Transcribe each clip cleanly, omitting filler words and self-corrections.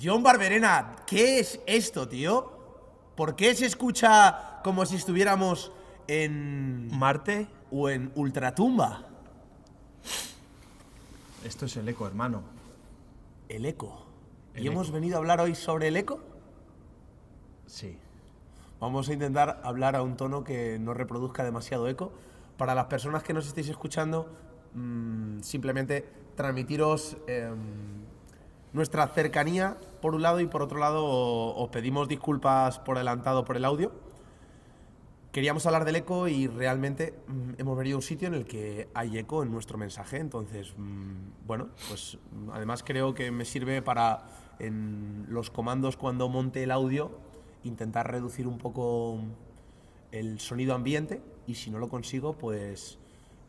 John Barberena, ¿qué es esto, tío? ¿Por qué se escucha como si estuviéramos en Marte. o en Ultratumba? Esto es el eco, hermano. El eco. El ¿Y hemos eco. venido a hablar hoy sobre el eco? Sí. Vamos a intentar hablar a un tono que no reproduzca demasiado eco. Para las personas que nos estéis escuchando, simplemente transmitiros nuestra cercanía por un lado y por otro lado os pedimos disculpas por adelantado por el audio. Queríamos hablar del eco y realmente hemos venido a un sitio en el que hay eco en nuestro mensaje. Entonces, bueno, pues además creo que me sirve para en los comandos cuando monte el audio intentar reducir un poco el sonido ambiente y si no lo consigo, pues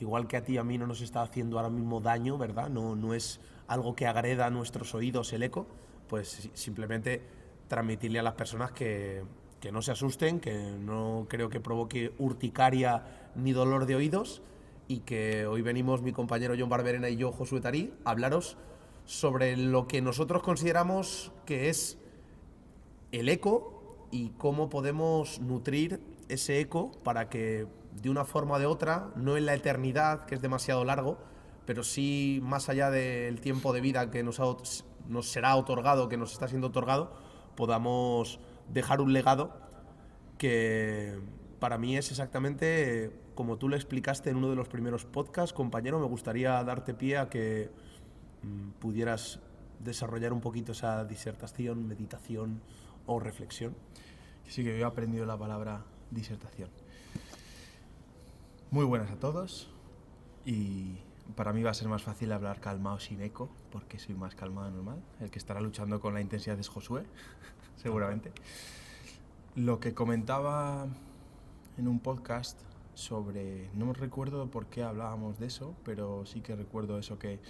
igual que a ti y a mí no nos está haciendo ahora mismo daño, ¿verdad? No es algo que agreda a nuestros oídos el eco, pues simplemente transmitirle a las personas que no se asusten, que no creo que provoque urticaria ni dolor de oídos y que hoy venimos mi compañero John Barberena y yo, Josué Tarí, a hablaros sobre lo que nosotros consideramos que es el eco y cómo podemos nutrir ese eco para que de una forma o de otra, no en la eternidad, que es demasiado largo, pero sí más allá del tiempo de vida que nos será otorgado, que nos está siendo otorgado, podamos dejar un legado que para mí es exactamente como tú lo explicaste en uno de los primeros podcasts, compañero. Me gustaría darte pie a que pudieras desarrollar un poquito esa disertación, meditación o reflexión. Sí que yo he aprendido la palabra disertación. Muy buenas a todos. Y para mí va a ser más fácil hablar calmado sin eco, porque soy más calmado de normal. El que estará luchando con la intensidad es Josué, seguramente. Lo que comentaba en un podcast sobre... No recuerdo por qué hablábamos de eso, pero sí que recuerdo eso, que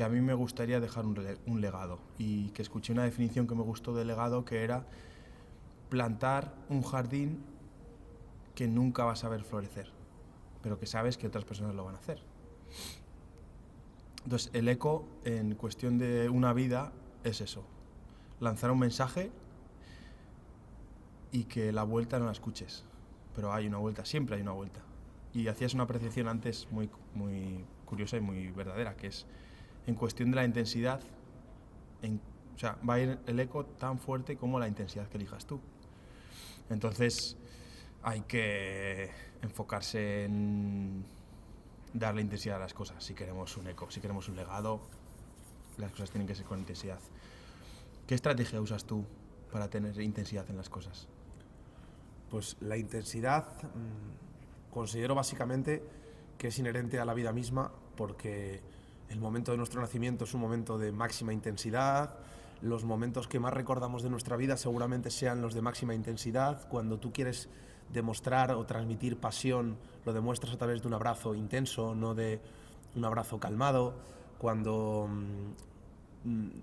a mí me gustaría dejar un legado. Y que escuché una definición que me gustó de legado, que era plantar un jardín que nunca vas a ver florecer, pero que sabes que otras personas lo van a hacer. Entonces, el eco, en cuestión de una vida, es eso. Lanzar un mensaje y que la vuelta no la escuches. Pero hay una vuelta, siempre hay una vuelta. Y hacías una apreciación antes muy, muy curiosa y muy verdadera, que es en cuestión de la intensidad, o sea, va a ir el eco tan fuerte como la intensidad que elijas tú. Entonces, hay que enfocarse en darle intensidad a las cosas. Si queremos un eco, si queremos un legado, las cosas tienen que ser con intensidad. ¿Qué estrategia usas tú para tener intensidad en las cosas? Pues la intensidad considero básicamente que es inherente a la vida misma, porque el momento de nuestro nacimiento es un momento de máxima intensidad. Los momentos que más recordamos de nuestra vida seguramente sean los de máxima intensidad. Cuando tú quieres demostrar o transmitir pasión, lo demuestras a través de un abrazo intenso, no de un abrazo calmado. Cuando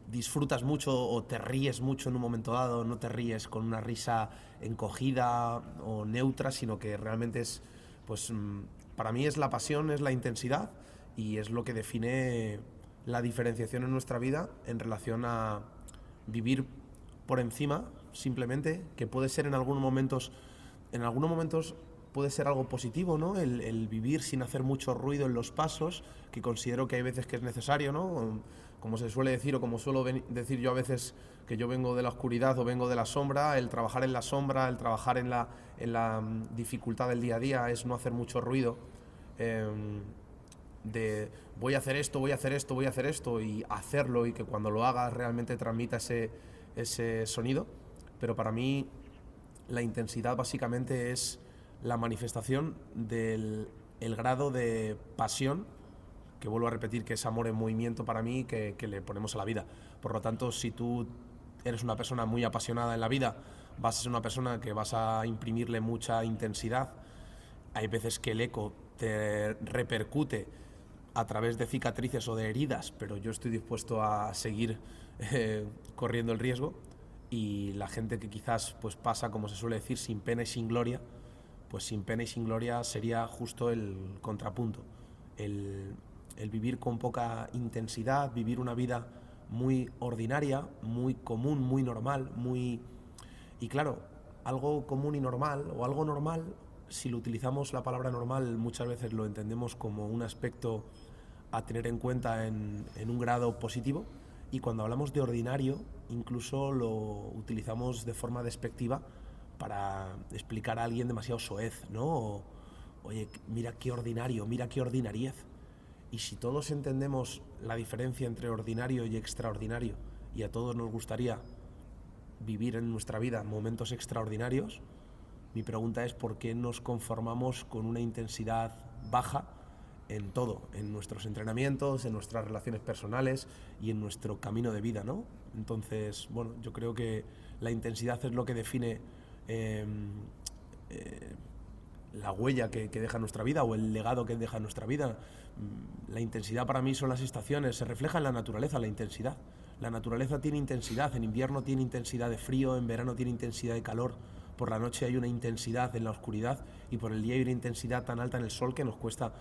disfrutas mucho o te ríes mucho en un momento dado, no te ríes con una risa encogida o neutra, sino que realmente es, pues para mí es la pasión, es la intensidad y es lo que define la diferenciación en nuestra vida en relación a vivir por encima, simplemente, que puede ser en algunos momentos puede ser algo positivo, ¿no? El vivir sin hacer mucho ruido en los pasos, que considero que hay veces que es necesario, ¿no? Como se suele decir o como suelo decir yo a veces que yo vengo de la oscuridad o vengo de la sombra, el trabajar en la sombra, el trabajar en la dificultad del día a día es no hacer mucho ruido. De voy a hacer esto, voy a hacer esto, voy a hacer esto y hacerlo y que cuando lo hagas realmente transmita ese sonido. Pero para mí la intensidad básicamente es la manifestación del el grado de pasión, que vuelvo a repetir que es amor en movimiento para mí, que le ponemos a la vida. Por lo tanto, si tú eres una persona muy apasionada en la vida, vas a ser una persona que vas a imprimirle mucha intensidad. Hay veces que el eco te repercute a través de cicatrices o de heridas, pero yo estoy dispuesto a seguir corriendo el riesgo, y la gente que quizás pues pasa, como se suele decir, sin pena y sin gloria, pues sin pena y sin gloria sería justo el contrapunto, el vivir con poca intensidad, vivir una vida muy ordinaria, muy común, muy normal, muy... Y claro, algo común y normal, o algo normal, si lo utilizamos la palabra normal, muchas veces lo entendemos como un aspecto a tener en cuenta en un grado positivo, y cuando hablamos de ordinario, incluso lo utilizamos de forma despectiva para explicar a alguien demasiado soez, ¿no? O, oye, mira qué ordinario, mira qué ordinariez. Y si todos entendemos la diferencia entre ordinario y extraordinario, y a todos nos gustaría vivir en nuestra vida momentos extraordinarios, mi pregunta es por qué nos conformamos con una intensidad baja en todo, en nuestros entrenamientos, en nuestras relaciones personales y en nuestro camino de vida, ¿no? Entonces, bueno, yo creo que la intensidad es lo que define eh, eh, la huella que deja nuestra vida o el legado que deja nuestra vida. La intensidad para mí son las estaciones, se refleja en la naturaleza la intensidad. La naturaleza tiene intensidad, en invierno tiene intensidad de frío, en verano tiene intensidad de calor, por la noche hay una intensidad en la oscuridad y por el día hay una intensidad tan alta en el sol que nos cuesta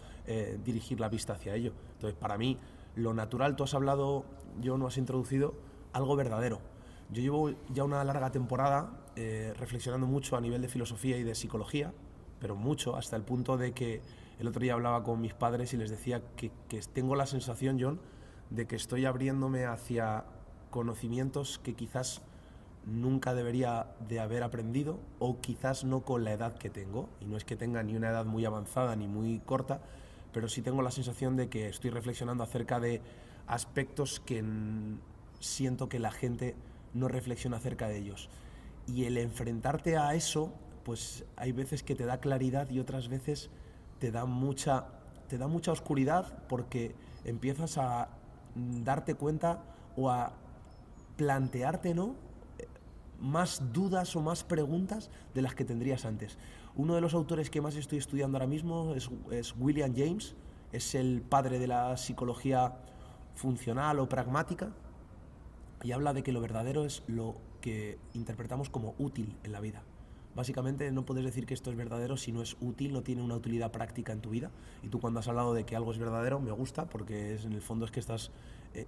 dirigir la vista hacia ello. Entonces, para mí, lo natural, tú has hablado, yo no has introducido, algo verdadero. Yo llevo ya una larga temporada reflexionando mucho a nivel de filosofía y de psicología, pero mucho, hasta el punto de que el otro día hablaba con mis padres y les decía que tengo la sensación, John, de que estoy abriéndome hacia conocimientos que quizás nunca debería de haber aprendido, o quizás no con la edad que tengo, y no es que tenga ni una edad muy avanzada ni muy corta, pero sí tengo la sensación de que estoy reflexionando acerca de aspectos que siento que la gente no reflexiona acerca de ellos. Y el enfrentarte a eso, pues hay veces que te da claridad y otras veces te da mucha oscuridad, porque empiezas a darte cuenta o a plantearte, ¿no?, más dudas o más preguntas de las que tendrías antes. Uno de los autores que más estoy estudiando ahora mismo es William James, es el padre de la psicología funcional o pragmática, y habla de que lo verdadero es lo que interpretamos como útil en la vida. Básicamente no puedes decir que esto es verdadero si no es útil, no tiene una utilidad práctica en tu vida. Y tú, cuando has hablado de que algo es verdadero, me gusta, porque en el fondo es que estás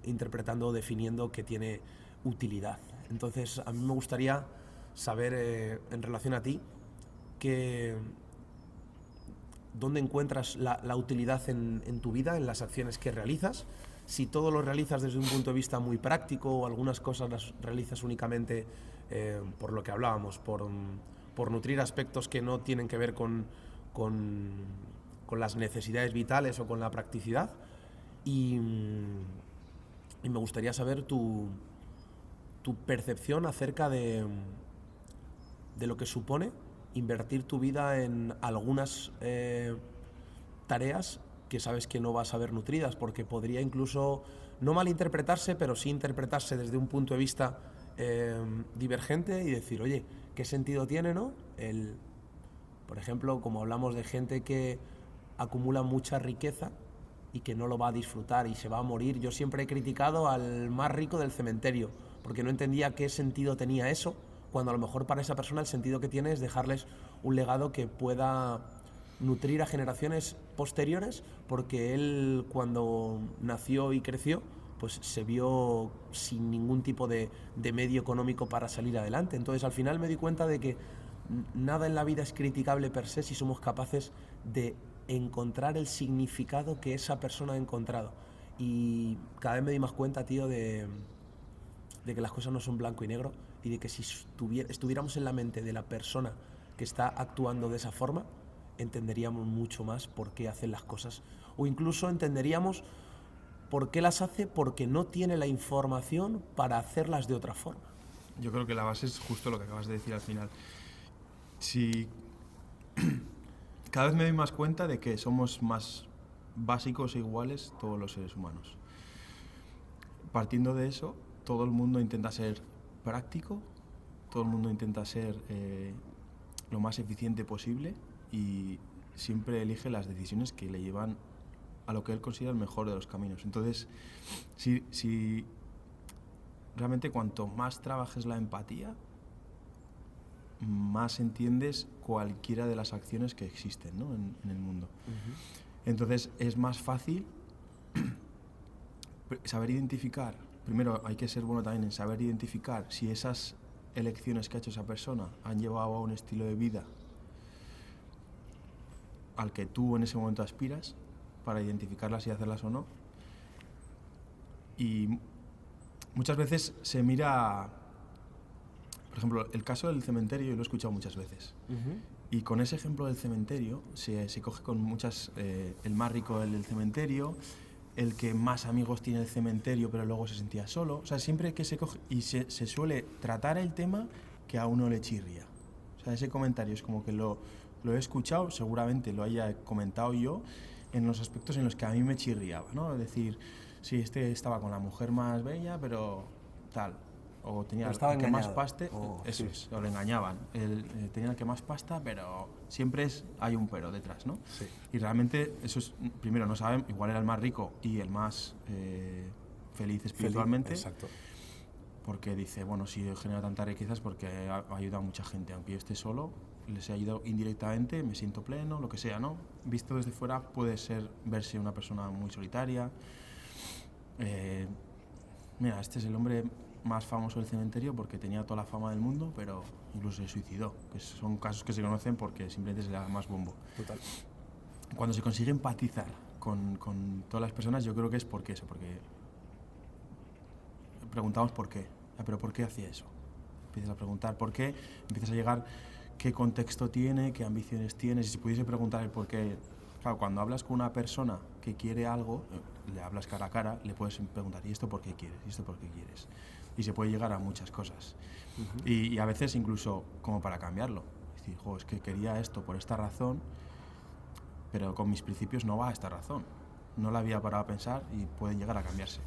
interpretando o definiendo que tiene utilidad. Entonces, a mí me gustaría saber, en relación a ti, que, dónde encuentras la utilidad en tu vida, en las acciones que realizas. Si todo lo realizas desde un punto de vista muy práctico, o algunas cosas las realizas únicamente por lo que hablábamos, por nutrir aspectos que no tienen que ver con las necesidades vitales o con la practicidad. Y me gustaría saber tu percepción acerca de lo que supone invertir tu vida en algunas tareas que sabes que no vas a ver nutridas, porque podría incluso no malinterpretarse, pero sí interpretarse desde un punto de vista divergente, y decir, oye, ¿qué sentido tiene, no? Por ejemplo, como hablamos de gente que acumula mucha riqueza y que no lo va a disfrutar y se va a morir. Yo siempre he criticado al más rico del cementerio, porque no entendía qué sentido tenía eso, cuando a lo mejor para esa persona el sentido que tiene es dejarles un legado que pueda nutrir a generaciones posteriores, porque él, cuando nació y creció, pues se vio sin ningún tipo de medio económico para salir adelante. Entonces, al final me di cuenta de que nada en la vida es criticable per se si somos capaces de encontrar el significado que esa persona ha encontrado. Y cada vez me di más cuenta, tío, de que las cosas no son blanco y negro, y de que si estuviéramos en la mente de la persona que está actuando de esa forma, entenderíamos mucho más por qué hacen las cosas, o incluso entenderíamos por qué las hace, porque no tiene la información para hacerlas de otra forma. Yo creo que la base es justo lo que acabas de decir al final. Si cada vez me doy más cuenta de que somos más básicos e iguales todos los seres humanos. Partiendo de eso, todo el mundo intenta ser práctico, todo el mundo intenta ser lo más eficiente posible, y siempre elige las decisiones que le llevan a lo que él considera el mejor de los caminos. Entonces, si realmente cuanto más trabajes la empatía, más entiendes cualquiera de las acciones que existen, ¿no?, en el mundo. Uh-huh. Entonces es más fácil saber identificar primero hay que ser bueno también en saber identificar si esas elecciones que ha hecho esa persona han llevado a un estilo de vida al que tú en ese momento aspiras, para identificarlas y hacerlas o no. Y muchas veces se mira, por ejemplo, el caso del cementerio, yo lo he escuchado muchas veces. Y con ese ejemplo del cementerio se coge con muchas, el más rico del cementerio, el que más amigos tiene el cementerio pero luego se sentía solo. O sea, siempre que se coge y se suele tratar el tema que a uno le chirría. O sea, ese comentario es como que lo he escuchado, seguramente lo haya comentado yo, en los aspectos en los que a mí me chirriaba, ¿no? Es decir, sí, estaba con la mujer más bella, pero tal. O tenía el que más paste, eso es, o le engañaban. Tenía el que más pasta, pero siempre hay un pero detrás, ¿no? Sí. Y realmente eso es, primero no saben, igual era el más rico y el más feliz espiritualmente. Exacto. Porque dice, bueno, si genera tanta riqueza es porque ayuda a mucha gente, aunque yo esté solo, les he ayudado indirectamente, me siento pleno, lo que sea, ¿no? Visto desde fuera puede verse una persona muy solitaria. Mira, este es el hombre más famoso del cementerio porque tenía toda la fama del mundo, pero incluso se suicidó, que son casos que se conocen porque simplemente se le da más bombo. Total. Cuando se consigue empatizar con todas las personas, yo creo que es porque preguntamos por qué. ¿Pero por qué hacía eso? Empiezas a preguntar por qué, empiezas a llegar qué contexto tiene, qué ambiciones tiene. Y si pudiese preguntar el por qué. Claro, cuando hablas con una persona que quiere algo, le hablas cara a cara, le puedes preguntar, ¿y esto por qué quieres? ¿Y esto por qué quieres? Y se puede llegar a muchas cosas. Y a veces incluso como para cambiarlo. Es decir, es que quería esto por esta razón, pero con mis principios no va a esta razón. No la había parado a pensar y pueden llegar a cambiarse.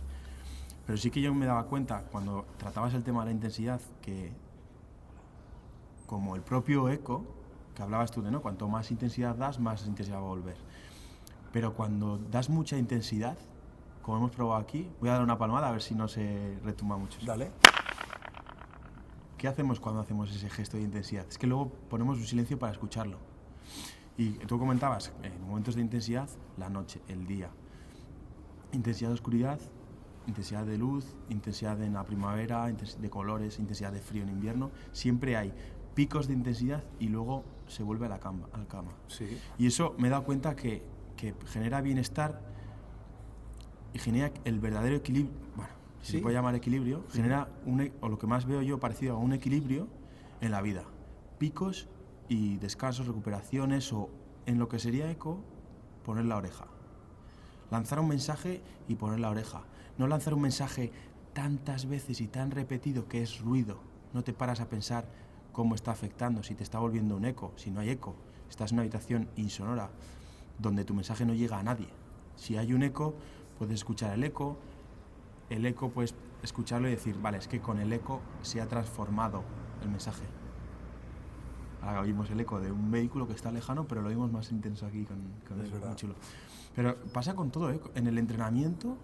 Pero sí que yo me daba cuenta, cuando tratabas el tema de la intensidad, que como el propio eco, que hablabas tú de, ¿no? Cuanto más intensidad das, más intensidad va a volver. Pero cuando das mucha intensidad, como hemos probado aquí, voy a dar una palmada a ver si no se retumba mucho. Dale. ¿Qué hacemos cuando hacemos ese gesto de intensidad? Es que luego ponemos un silencio para escucharlo. Y tú comentabas, en momentos de intensidad, la noche, el día. Intensidad de oscuridad, intensidad de luz, intensidad en la primavera, de colores, intensidad de frío en invierno. Siempre hay picos de intensidad y luego se vuelve a la cama. Sí. Y eso me he dado cuenta que genera bienestar y genera el verdadero equilibrio. Bueno, si se puede llamar equilibrio, genera o lo que más veo yo parecido a un equilibrio en la vida. Picos y descansos, recuperaciones, o en lo que sería eco, poner la oreja. Lanzar un mensaje y poner la oreja. No lanzar un mensaje tantas veces y tan repetido que es ruido. No te paras a pensar cómo está afectando, si te está volviendo un eco, si no hay eco. Estás en una habitación insonora donde tu mensaje no llega a nadie. Si hay un eco, puedes escuchar el eco puedes escucharlo y decir, vale, es que con el eco se ha transformado el mensaje. Ahora oímos el eco de un vehículo que está lejano, pero lo oímos más intenso aquí con es verdad. muy chulo. Pero pasa con todo, ¿eh? En el entrenamiento,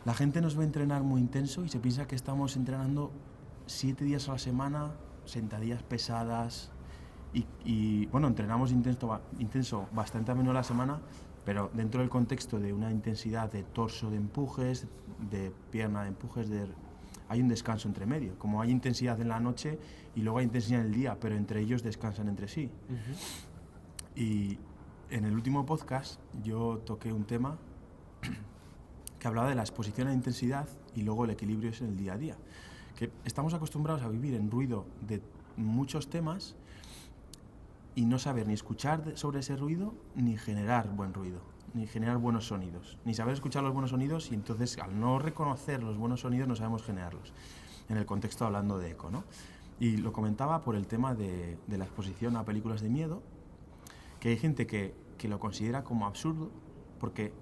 la gente nos ve entrenar muy intenso y se piensa que estamos entrenando 7 días a la semana, sentadillas pesadas, y bueno, entrenamos intenso bastante a menudo a la semana, pero dentro del contexto de una intensidad de torso de empujes, de pierna de empujes, hay un descanso entre medio. Como hay intensidad en la noche y luego hay intensidad en el día, pero entre ellos descansan entre sí. Y en el último podcast yo toqué un tema que hablaba de la exposición a la intensidad y luego el equilibrio es en el día a día. Que estamos acostumbrados a vivir en ruido de muchos temas y no saber ni escuchar sobre ese ruido, ni generar buen ruido, ni generar buenos sonidos, ni saber escuchar los buenos sonidos, y entonces al no reconocer los buenos sonidos no sabemos generarlos, en el contexto hablando de eco, ¿no? Y lo comentaba por el tema de la exposición a películas de miedo, que hay gente que lo considera como absurdo, porque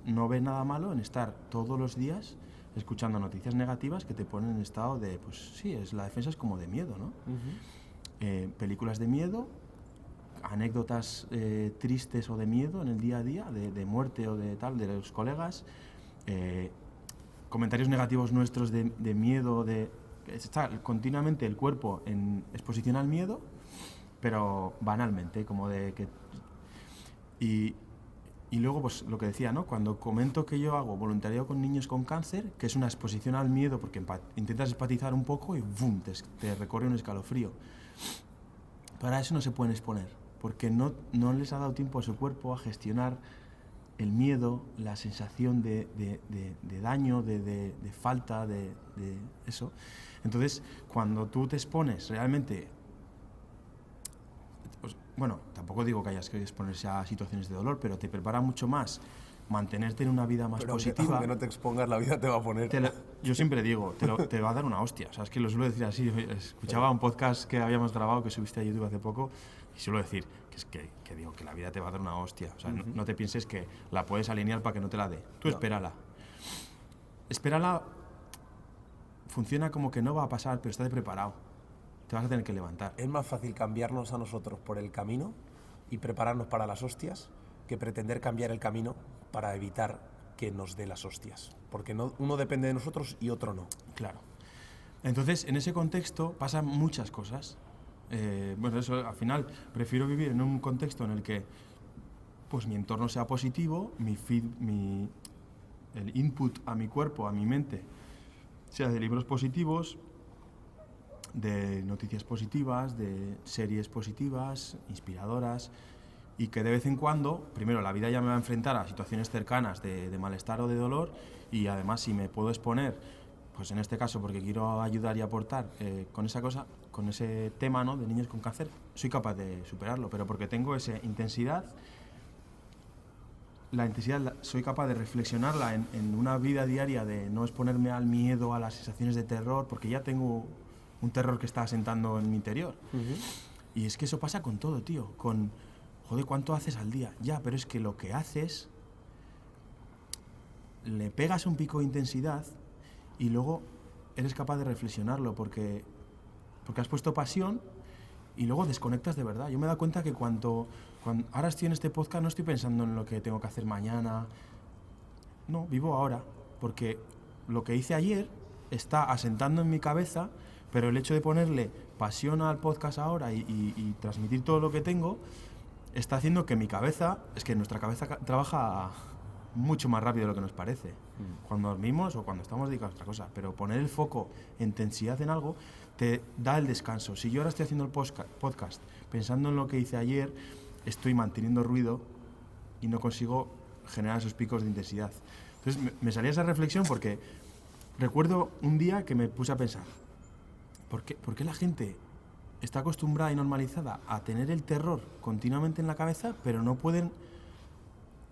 no ve nada malo en estar todos los días escuchando noticias negativas que te ponen en estado de, pues sí, la defensa es como de miedo, ¿no? Películas de miedo, anécdotas tristes o de miedo en el día a día, de muerte o de tal, de los colegas, comentarios negativos nuestros de miedo, está continuamente el cuerpo en exposición al miedo, pero banalmente, como de que... Y Y luego, pues lo que decía, ¿no? Cuando comento que yo hago voluntariado con niños con cáncer, que es una exposición al miedo, porque intentas empatizar un poco y ¡bum!, te recorre un escalofrío. Para eso no se pueden exponer, porque no les ha dado tiempo a su cuerpo a gestionar el miedo, la sensación de daño, de falta, de eso. Entonces, cuando tú te expones realmente... Pues, bueno, tampoco digo que hayas que exponerse a situaciones de dolor, pero te prepara mucho más mantenerte en una vida más positiva. Aunque no te expongas, la vida te va a poner. Yo siempre digo, te va a dar una hostia. O sea, es que lo suelo decir así. Escuchaba un podcast que habíamos grabado, que subiste a YouTube hace poco, y suelo decir que digo que la vida te va a dar una hostia. O sea, no te pienses que la puedes alinear para que no te la dé. Tú espérala. Espérala. Funciona como que no va a pasar, pero estate preparado. Te vas a tener que levantar. Es más fácil cambiarnos a nosotros por el camino y prepararnos para las hostias que pretender cambiar el camino para evitar que nos dé las hostias. Porque uno depende de nosotros y otro no. Claro. Entonces, en ese contexto pasan muchas cosas. Bueno, eso al final prefiero vivir en un contexto en el que pues mi entorno sea positivo, el input a mi cuerpo, a mi mente, sea de libros positivos, de noticias positivas, de series positivas, inspiradoras, y que de vez en cuando, primero, la vida ya me va a enfrentar a situaciones cercanas de malestar o de dolor, y además si me puedo exponer, pues en este caso porque quiero ayudar y aportar con esa cosa, con ese tema, ¿no?, de niños con cáncer, soy capaz de superarlo, pero porque tengo esa intensidad. La intensidad soy capaz de reflexionarla en una vida diaria, de no exponerme al miedo, a las sensaciones de terror, porque ya tengo un terror que está asentando en mi interior. Y es que eso pasa con todo, tío. Joder, ¿cuánto haces al día? Ya, pero es que lo que haces, le pegas un pico de intensidad y luego eres capaz de reflexionarlo porque has puesto pasión y luego desconectas de verdad. Yo me he dado cuenta que cuando ahora estoy en este podcast no estoy pensando en lo que tengo que hacer mañana. No, vivo ahora, porque lo que hice ayer está asentando en mi cabeza, pero el hecho de ponerle pasión al podcast ahora y transmitir todo lo que tengo está haciendo que mi cabeza, es que nuestra cabeza trabaja mucho más rápido de lo que nos parece cuando dormimos o cuando estamos dedicados a otra cosa, pero poner el foco, intensidad en algo, te da el descanso. Si yo ahora estoy haciendo el podcast pensando en lo que hice ayer, estoy manteniendo ruido y no consigo generar esos picos de intensidad. Entonces me salía esa reflexión porque recuerdo un día que me puse a pensar, ¿por qué la gente está acostumbrada y normalizada a tener el terror continuamente en la cabeza, pero no pueden...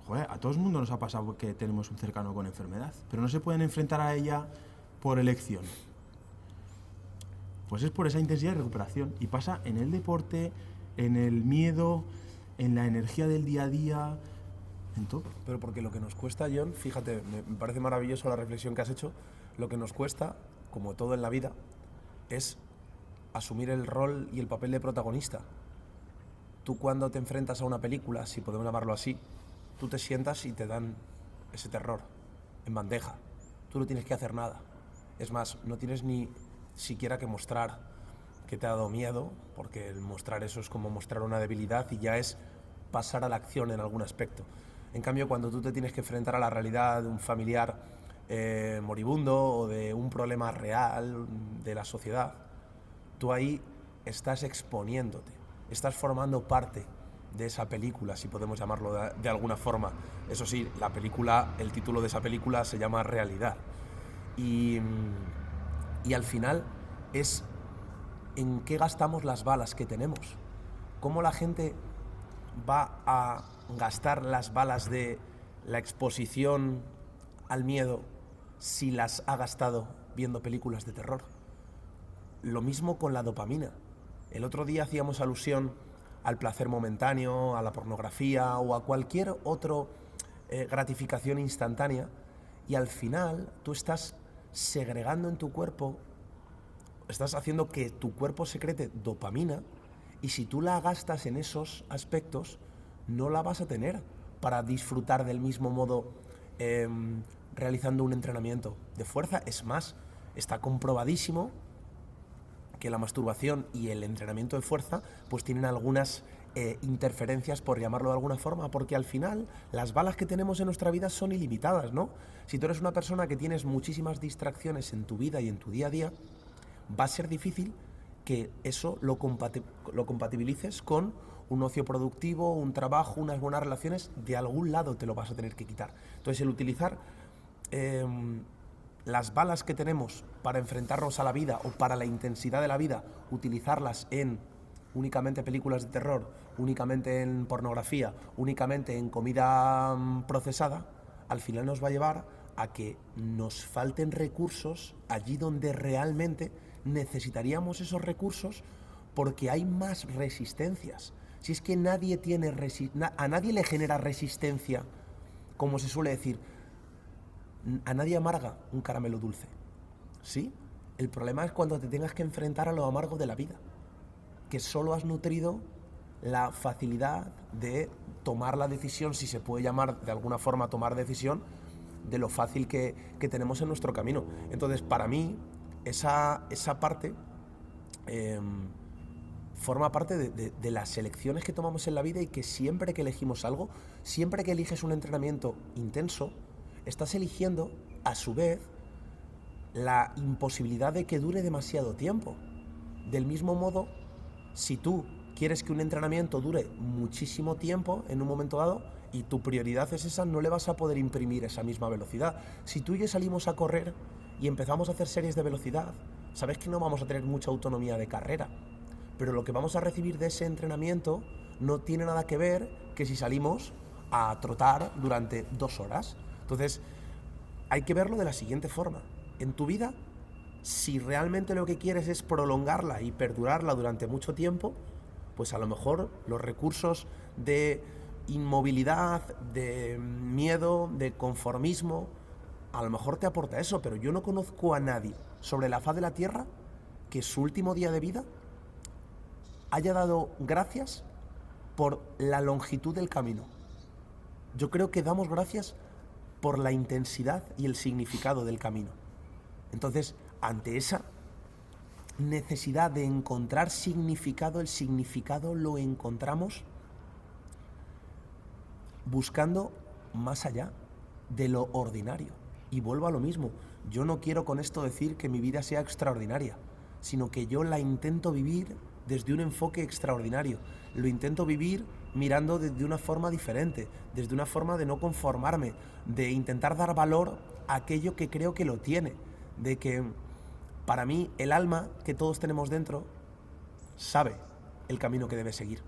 Joder, a todo el mundo nos ha pasado que tenemos un cercano con enfermedad, pero no se pueden enfrentar a ella por elección. Pues es por esa intensidad de recuperación. Y pasa en el deporte, en el miedo, en la energía del día a día, en todo. Pero porque lo que nos cuesta, John, fíjate, me parece maravilloso la reflexión que has hecho, lo que nos cuesta, como todo en la vida, es asumir el rol y el papel de protagonista. Tú cuando te enfrentas a una película, si podemos llamarlo así, tú te sientas y te dan ese terror en bandeja. Tú no tienes que hacer nada. Es más, no tienes ni siquiera que mostrar que te ha dado miedo, porque el mostrar eso es como mostrar una debilidad y ya es pasar a la acción en algún aspecto. En cambio, cuando tú te tienes que enfrentar a la realidad de un familiar moribundo o de un problema real de la sociedad, tú ahí estás exponiéndote, estás formando parte de esa película, si podemos llamarlo de alguna forma. Eso sí, la película, el título de esa película se llama Realidad. Y al final es en qué gastamos las balas que tenemos. ¿Cómo la gente va a gastar las balas de la exposición al miedo si las ha gastado viendo películas de terror? Lo mismo con la dopamina. El otro día hacíamos alusión al placer momentáneo, a la pornografía o a cualquier otra gratificación instantánea, y al final tú estás segregando en tu cuerpo, estás haciendo que tu cuerpo secrete dopamina, y si tú la gastas en esos aspectos, no la vas a tener para disfrutar del mismo modo realizando un entrenamiento de fuerza. Es más, está comprobadísimo que la masturbación y el entrenamiento de fuerza pues tienen algunas interferencias, por llamarlo de alguna forma, porque al final las balas que tenemos en nuestra vida son ilimitadas, ¿no? Si tú eres una persona que tienes muchísimas distracciones en tu vida y en tu día a día, va a ser difícil que eso lo compatibilices con un ocio productivo, un trabajo, unas buenas relaciones. De algún lado te lo vas a tener que quitar. Entonces el utilizar las balas que tenemos para enfrentarnos a la vida o para la intensidad de la vida, utilizarlas en únicamente películas de terror, únicamente en pornografía, únicamente en comida procesada, al final nos va a llevar a que nos falten recursos allí donde realmente necesitaríamos esos recursos, porque hay más resistencias. Si es que nadie tiene a nadie le genera resistencia, como se suele decir, a nadie amarga un caramelo dulce. ¿Sí? El problema es cuando te tengas que enfrentar a lo amargo de la vida, que solo has nutrido la facilidad de tomar la decisión, si se puede llamar de alguna forma tomar decisión, de lo fácil que tenemos en nuestro camino. Entonces, para mí, esa parte forma parte de las elecciones que tomamos en la vida, y que siempre que elegimos algo, siempre que eliges un entrenamiento intenso, estás eligiendo, a su vez, la imposibilidad de que dure demasiado tiempo. Del mismo modo, si tú quieres que un entrenamiento dure muchísimo tiempo en un momento dado y tu prioridad es esa, no le vas a poder imprimir esa misma velocidad. Si tú y yo salimos a correr y empezamos a hacer series de velocidad, sabes que no vamos a tener mucha autonomía de carrera, pero lo que vamos a recibir de ese entrenamiento no tiene nada que ver que si salimos a trotar durante 2 horas. Entonces, hay que verlo de la siguiente forma. En tu vida, si realmente lo que quieres es prolongarla y perdurarla durante mucho tiempo, pues a lo mejor los recursos de inmovilidad, de miedo, de conformismo, a lo mejor te aporta eso, pero yo no conozco a nadie sobre la faz de la tierra que su último día de vida haya dado gracias por la longitud del camino. Yo creo que damos gracias por la intensidad y el significado del camino. Entonces, ante esa necesidad de encontrar significado, el significado lo encontramos buscando más allá de lo ordinario. Y vuelvo a lo mismo, yo no quiero con esto decir que mi vida sea extraordinaria, sino que yo la intento vivir desde un enfoque extraordinario. Lo intento vivir mirando de una forma diferente, desde una forma de no conformarme, de intentar dar valor a aquello que creo que lo tiene, de que para mí el alma que todos tenemos dentro sabe el camino que debe seguir.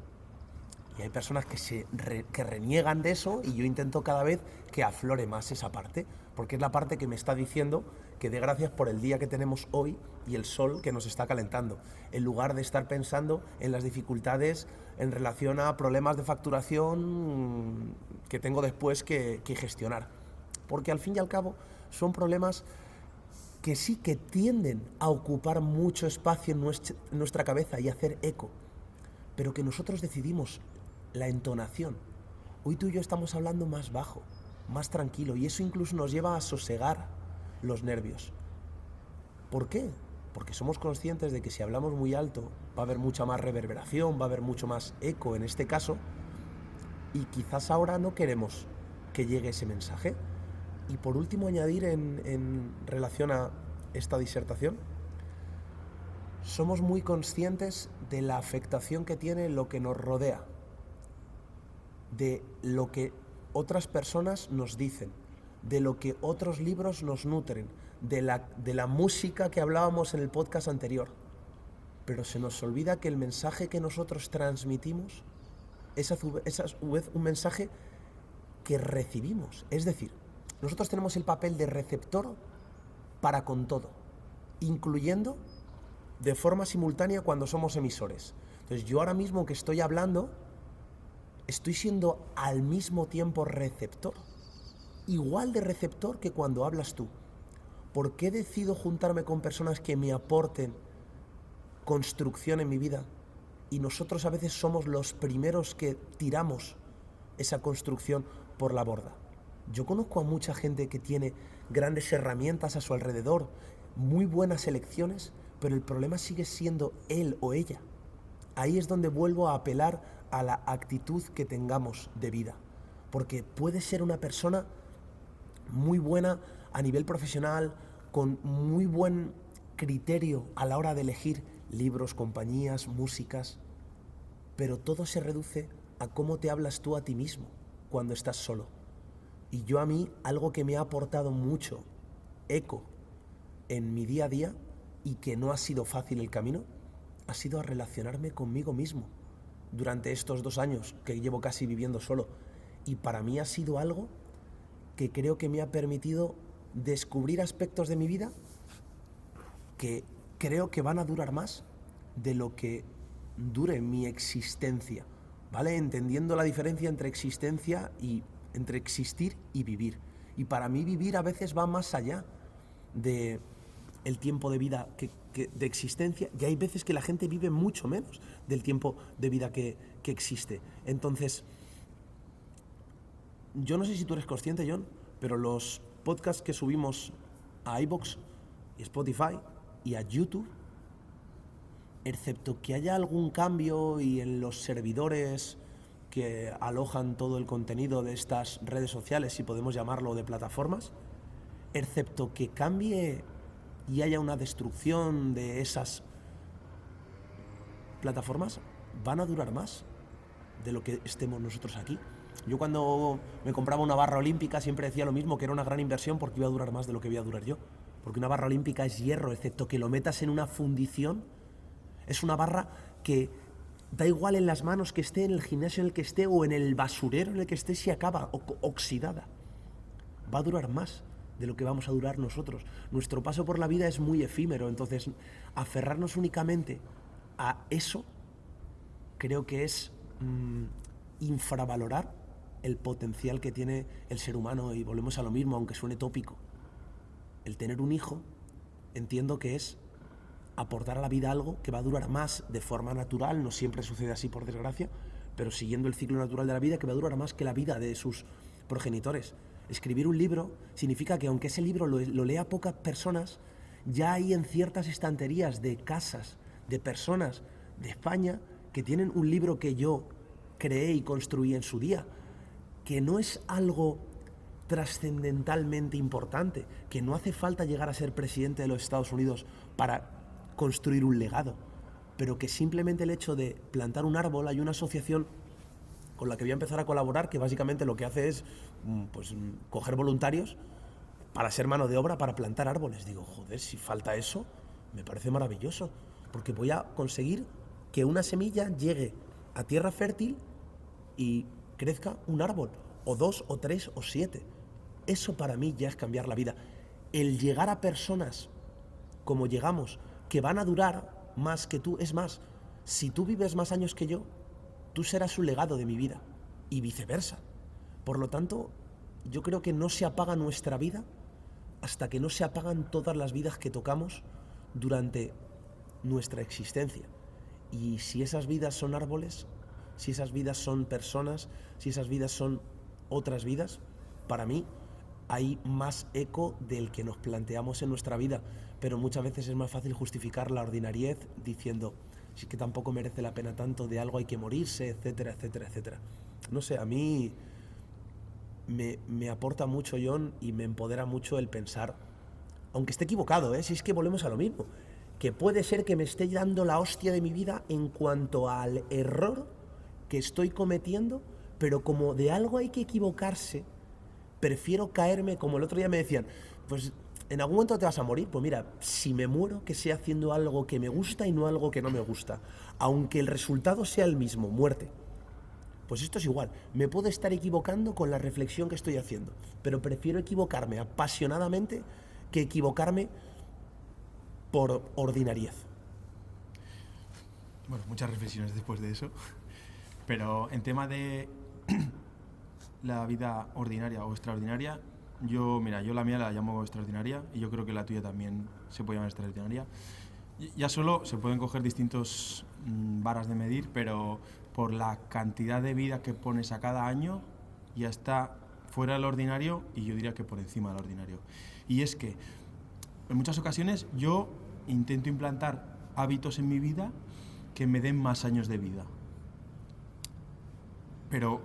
Y hay personas que reniegan de eso, y yo intento cada vez que aflore más esa parte, porque es la parte que me está diciendo que dé gracias por el día que tenemos hoy y el sol que nos está calentando, en lugar de estar pensando en las dificultades en relación a problemas de facturación que tengo después que gestionar. Porque al fin y al cabo son problemas que sí que tienden a ocupar mucho espacio en nuestra cabeza y hacer eco, pero que nosotros decidimos la entonación. Hoy tú y yo estamos hablando más bajo, más tranquilo, y eso incluso nos lleva a sosegar los nervios. ¿Por qué? Porque somos conscientes de que si hablamos muy alto va a haber mucha más reverberación, va a haber mucho más eco en este caso, y quizás ahora no queremos que llegue ese mensaje. Y por último, añadir en relación a esta disertación, somos muy conscientes de la afectación que tiene lo que nos rodea, de lo que otras personas nos dicen, de lo que otros libros nos nutren, de la música que hablábamos en el podcast anterior. Pero se nos olvida que el mensaje que nosotros transmitimos es a su vez un mensaje que recibimos. Es decir, nosotros tenemos el papel de receptor para con todo, incluyendo de forma simultánea cuando somos emisores. Entonces, yo ahora mismo que estoy hablando, estoy siendo al mismo tiempo receptor, igual de receptor que cuando hablas tú. ¿Por qué decido juntarme con personas que me aporten construcción en mi vida? Y nosotros a veces somos los primeros que tiramos esa construcción por la borda. Yo conozco a mucha gente que tiene grandes herramientas a su alrededor, muy buenas elecciones, pero el problema sigue siendo él o ella. ahí es donde vuelvo a apelar a la actitud que tengamos de vida. Porque puedes ser una persona muy buena a nivel profesional, con muy buen criterio a la hora de elegir libros, compañías, músicas, pero todo se reduce a cómo te hablas tú a ti mismo cuando estás solo. Y yo a mí, algo que me ha aportado mucho eco en mi día a día y que no ha sido fácil el camino, ha sido a relacionarme conmigo mismo durante estos 2 años que llevo casi viviendo solo. Y para mí ha sido algo que creo que me ha permitido descubrir aspectos de mi vida que creo que van a durar más de lo que dure mi existencia, ¿vale? Entendiendo la diferencia entre existencia y entre existir y vivir. Y para mí vivir a veces va más allá de el tiempo de vida de existencia, y hay veces que la gente vive mucho menos del tiempo de vida que existe. Entonces, yo no sé si tú eres consciente, John, pero los podcasts que subimos a iVoox y Spotify y a YouTube, excepto que haya algún cambio y en los servidores que alojan todo el contenido de estas redes sociales, si podemos llamarlo, de plataformas, excepto que cambie y haya una destrucción de esas plataformas, van a durar más de lo que estemos nosotros aquí. Yo cuando me compraba una barra olímpica siempre decía lo mismo, que era una gran inversión porque iba a durar más de lo que voy a durar yo. Porque una barra olímpica es hierro, excepto que lo metas en una fundición. Es una barra que da igual en las manos que esté, en el gimnasio en el que esté o en el basurero en el que esté, si acaba oxidada. Va a durar más de lo que vamos a durar nosotros. Nuestro paso por la vida es muy efímero, entonces aferrarnos únicamente a eso creo que es infravalorar el potencial que tiene el ser humano. Y volvemos a lo mismo, aunque suene tópico. El tener un hijo, entiendo que es aportar a la vida algo que va a durar más de forma natural, no siempre sucede así por desgracia, pero siguiendo el ciclo natural de la vida, que va a durar más que la vida de sus progenitores. Escribir un libro significa que aunque ese libro lo lea pocas personas, ya hay en ciertas estanterías de casas, de personas de España, que tienen un libro que yo creé y construí en su día, que no es algo trascendentalmente importante, que no hace falta llegar a ser presidente de los Estados Unidos para construir un legado, pero que simplemente el hecho de plantar un árbol, hay una asociación con la que voy a empezar a colaborar que básicamente lo que hace es coger voluntarios para ser mano de obra para plantar árboles. Digo, joder, si falta eso, me parece maravilloso, porque voy a conseguir que una semilla llegue a tierra fértil y crezca un árbol, o 2, o 3, o 7. Eso para mí ya es cambiar la vida. El llegar a personas como llegamos, que van a durar más que tú. Es más, si tú vives más años que yo, tú serás un legado de mi vida, y viceversa. Por lo tanto, yo creo que no se apaga nuestra vida hasta que no se apagan todas las vidas que tocamos durante nuestra existencia. Y si esas vidas son árboles, si esas vidas son personas, si esas vidas son otras vidas, para mí hay más eco del que nos planteamos en nuestra vida, pero muchas veces es más fácil justificar la ordinariez diciendo, si es que tampoco merece la pena tanto, de algo hay que morirse, etcétera, etcétera, etcétera. No sé, a mí me aporta mucho, John, y me empodera mucho el pensar, aunque esté equivocado, si es que volvemos a lo mismo, que puede ser que me esté dando la hostia de mi vida en cuanto al error que estoy cometiendo, pero como de algo hay que equivocarse, prefiero caerme, como el otro día me decían, pues en algún momento te vas a morir. Pues mira, si me muero, que sea haciendo algo que me gusta y no algo que no me gusta, aunque el resultado sea el mismo, muerte. Pues esto es igual, me puedo estar equivocando con la reflexión que estoy haciendo, pero prefiero equivocarme apasionadamente que equivocarme por ordinariez. Bueno, muchas reflexiones después de eso, pero en tema de la vida ordinaria o extraordinaria, yo la mía la llamo extraordinaria, y yo creo que la tuya también se puede llamar extraordinaria. Ya solo se pueden coger distintos varas de medir, pero por la cantidad de vida que pones a cada año ya está fuera del ordinario, y yo diría que por encima del ordinario. Y es que en muchas ocasiones yo intento implantar hábitos en mi vida que me den más años de vida. Pero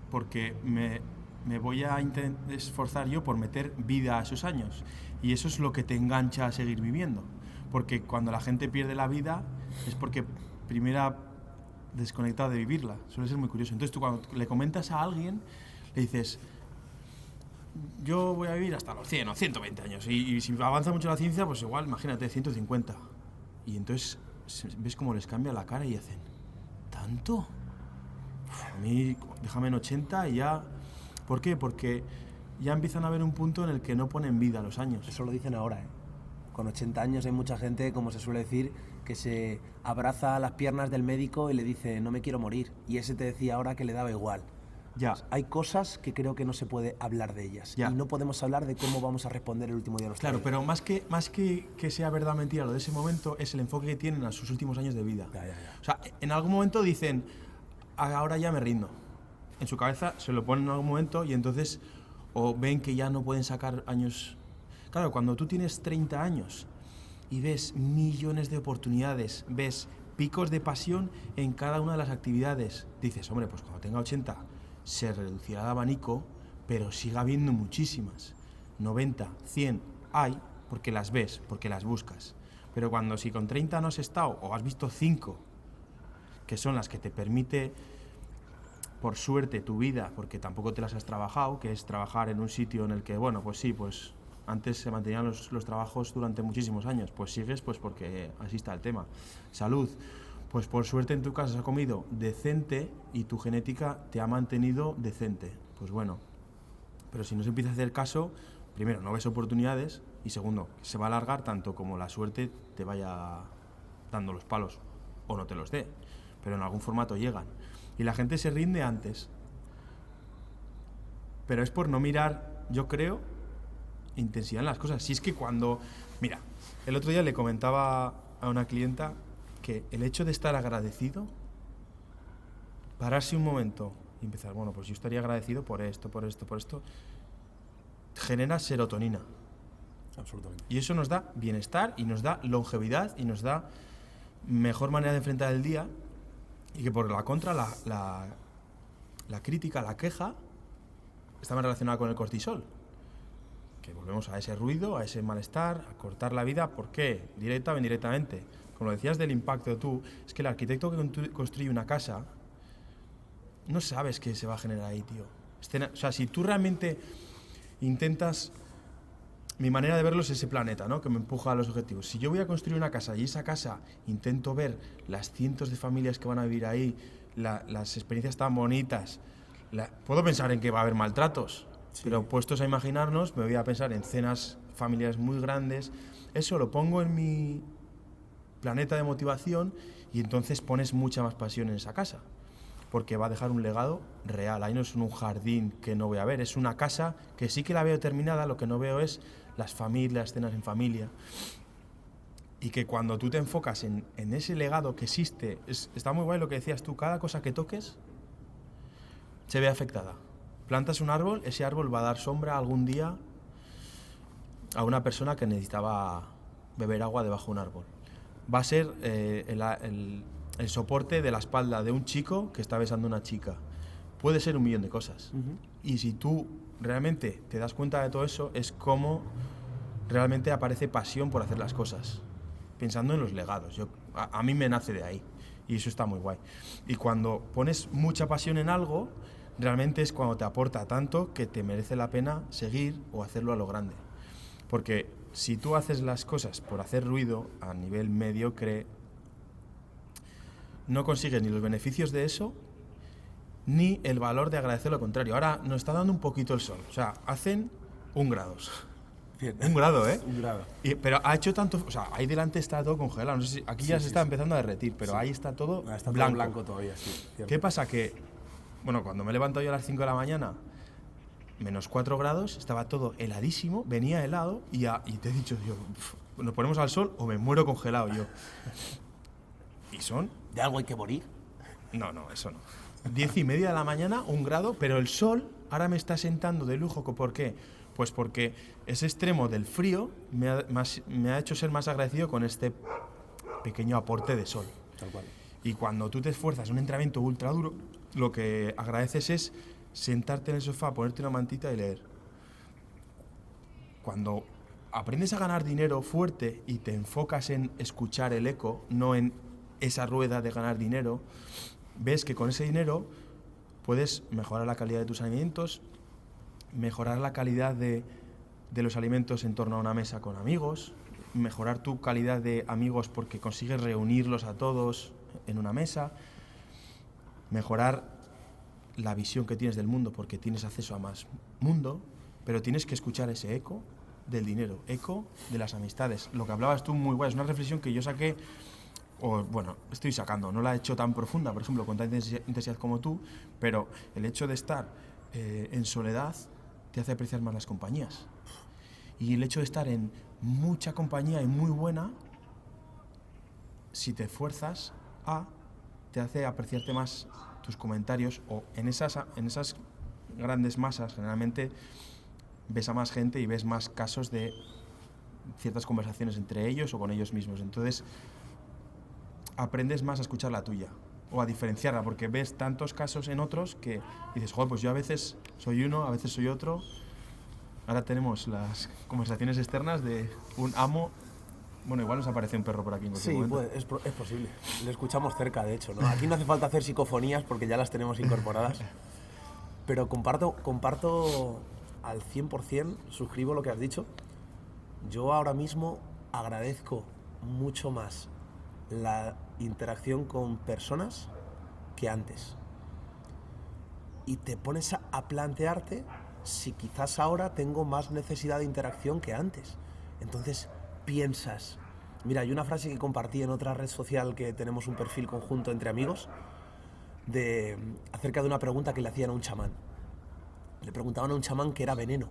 porque me voy a esforzar yo por meter vida a esos años. Y eso es lo que te engancha a seguir viviendo. Porque cuando la gente pierde la vida es porque primero ha desconectado de vivirla. Suele ser muy curioso. Entonces tú cuando le comentas a alguien, le dices, yo voy a vivir hasta los 100 o 120 años. Y si avanza mucho la ciencia, pues igual, imagínate, 150. Y entonces ves cómo les cambia la cara y hacen, ¿tanto? A mí, déjame en 80 y ya... ¿Por qué? Porque ya empiezan a ver un punto en el que no ponen vida a los años. Eso lo dicen ahora, ¿eh? Con 80 años hay mucha gente, como se suele decir, que se abraza a las piernas del médico y le dice, no me quiero morir. Y ese te decía ahora que le daba igual. Ya. Hay cosas que creo que no se puede hablar de ellas. Ya. Y no podemos hablar de cómo vamos a responder el último día de nuestra Claro, vida. pero más que sea verdad o mentira lo de ese momento, es el enfoque que tienen a sus últimos años de vida. Ya. O sea, en algún momento dicen, ahora ya me rindo. En su cabeza se lo ponen en algún momento y entonces o ven que ya no pueden sacar años. Claro, cuando tú tienes 30 años y ves millones de oportunidades, ves picos de pasión en cada una de las actividades, dices, hombre, pues cuando tenga 80 se reducirá el abanico, pero sigue habiendo muchísimas. 90, 100 hay porque las ves, porque las buscas. Pero cuando si con 30 no has estado o has visto 5, que son las que te permite, por suerte, tu vida, porque tampoco te las has trabajado, que es trabajar en un sitio en el que, bueno, pues sí, pues antes se mantenían los trabajos durante muchísimos años, pues sigues pues porque así está el tema. Salud, pues por suerte en tu casa has comido decente y tu genética te ha mantenido decente. Pues bueno, pero si no se empieza a hacer caso, primero, no ves oportunidades y segundo, se va a alargar tanto como la suerte te vaya dando los palos o no te los dé, pero en algún formato llegan. Y la gente se rinde antes. Pero es por no mirar, yo creo, intensidad en las cosas. Si es que cuando... Mira, el otro día le comentaba a una clienta que el hecho de estar agradecido, pararse un momento y empezar, bueno, pues yo estaría agradecido por esto, genera serotonina. Absolutamente. Y eso nos da bienestar y nos da longevidad y nos da mejor manera de enfrentar el día. Y que por la contra, la crítica, la queja, está más relacionada con el cortisol. Que volvemos a ese ruido, a ese malestar, a cortar la vida. ¿Por qué? Directa o indirectamente. Como decías del impacto tú, es que el arquitecto que construye una casa, no sabes qué se va a generar ahí, tío. O sea, si tú realmente intentas... Mi manera de verlo es ese planeta, ¿no? Que me empuja a los objetivos. Si yo voy a construir una casa y esa casa intento ver las cientos de familias que van a vivir ahí, las experiencias tan bonitas, puedo pensar en que va a haber maltratos, sí. Pero puestos a imaginarnos, me voy a pensar en cenas familiares muy grandes. Eso lo pongo en mi planeta de motivación y entonces pones mucha más pasión en esa casa. Porque va a dejar un legado real. Ahí no es un jardín que no voy a ver, es una casa que sí que la veo terminada, lo que no veo es las familias, las cenas en familia. Y que cuando tú te enfocas en ese legado que existe, está muy guay lo que decías tú, cada cosa que toques se ve afectada. Plantas un árbol, ese árbol va a dar sombra algún día a una persona que necesitaba beber agua debajo de un árbol. Va a ser el soporte de la espalda de un chico que está besando a una chica. Puede ser un millón de cosas. Uh-huh. Y si tú realmente te das cuenta de todo eso, es como realmente aparece pasión por hacer las cosas. Pensando en los legados. A mí me nace de ahí. Y eso está muy guay. Y cuando pones mucha pasión en algo, realmente es cuando te aporta tanto que te merece la pena seguir o hacerlo a lo grande. Porque si tú haces las cosas por hacer ruido a nivel mediocre, no consigues ni los beneficios de eso, ni el valor de agradecer lo contrario. Ahora nos está dando un poquito el sol. O sea, hacen 1 grado. Bien. 1 grado, ¿eh? 1 grado. Pero ha hecho tanto... O sea, ahí delante está todo congelado. No sé si aquí ya se está empezando a derretir, pero ahí está todo está blanco. Todo blanco todavía, sí. Cierto. ¿Qué pasa? Que, bueno, cuando me he levantado yo a las 5 de la mañana, menos 4 grados, estaba todo heladísimo, venía helado y te he dicho, yo, nos ponemos al sol o me muero congelado yo. ¿Y son? ¿De algo hay que morir? No, eso no. 10:30 de la mañana, 1 grado, pero el sol ahora me está sentando de lujo. ¿Por qué? Pues porque ese extremo del frío me ha hecho ser más agradecido con este pequeño aporte de sol. Tal cual. Y cuando tú te esfuerzas en un entrenamiento ultra duro, lo que agradeces es sentarte en el sofá, ponerte una mantita y leer. Cuando aprendes a ganar dinero fuerte y te enfocas en escuchar el eco, no en esa rueda de ganar dinero, ves que con ese dinero puedes mejorar la calidad de tus alimentos, mejorar la calidad de los alimentos en torno a una mesa con amigos, mejorar tu calidad de amigos porque consigues reunirlos a todos en una mesa, mejorar la visión que tienes del mundo porque tienes acceso a más mundo, pero tienes que escuchar ese eco del dinero, eco de las amistades. Lo que hablabas tú muy guay, es una reflexión que yo saqué, o bueno, estoy sacando, no la he hecho tan profunda, por ejemplo, con tanta intensidad como tú, pero el hecho de estar en soledad te hace apreciar más las compañías. Y el hecho de estar en mucha compañía y muy buena, si te esfuerzas, te hace apreciarte más tus comentarios, o en esas grandes masas generalmente ves a más gente y ves más casos de ciertas conversaciones entre ellos o con ellos mismos. Entonces aprendes más a escuchar la tuya o a diferenciarla, porque ves tantos casos en otros que dices, joder, pues yo a veces soy uno, a veces soy otro. Ahora tenemos las conversaciones externas de un amo. Bueno, igual nos aparece un perro por aquí en cualquier momento. Sí, pues, es posible. Le escuchamos cerca, de hecho, ¿no? Aquí no hace falta hacer psicofonías porque ya las tenemos incorporadas. Pero comparto al 100%, suscribo lo que has dicho. Yo ahora mismo agradezco mucho más la interacción con personas que antes. Y te pones a plantearte si quizás ahora tengo más necesidad de interacción que antes. Entonces piensas, mira, hay una frase que compartí en otra red social que tenemos un perfil conjunto entre amigos, acerca de una pregunta que le hacían a un chamán. Le preguntaban a un chamán qué era veneno.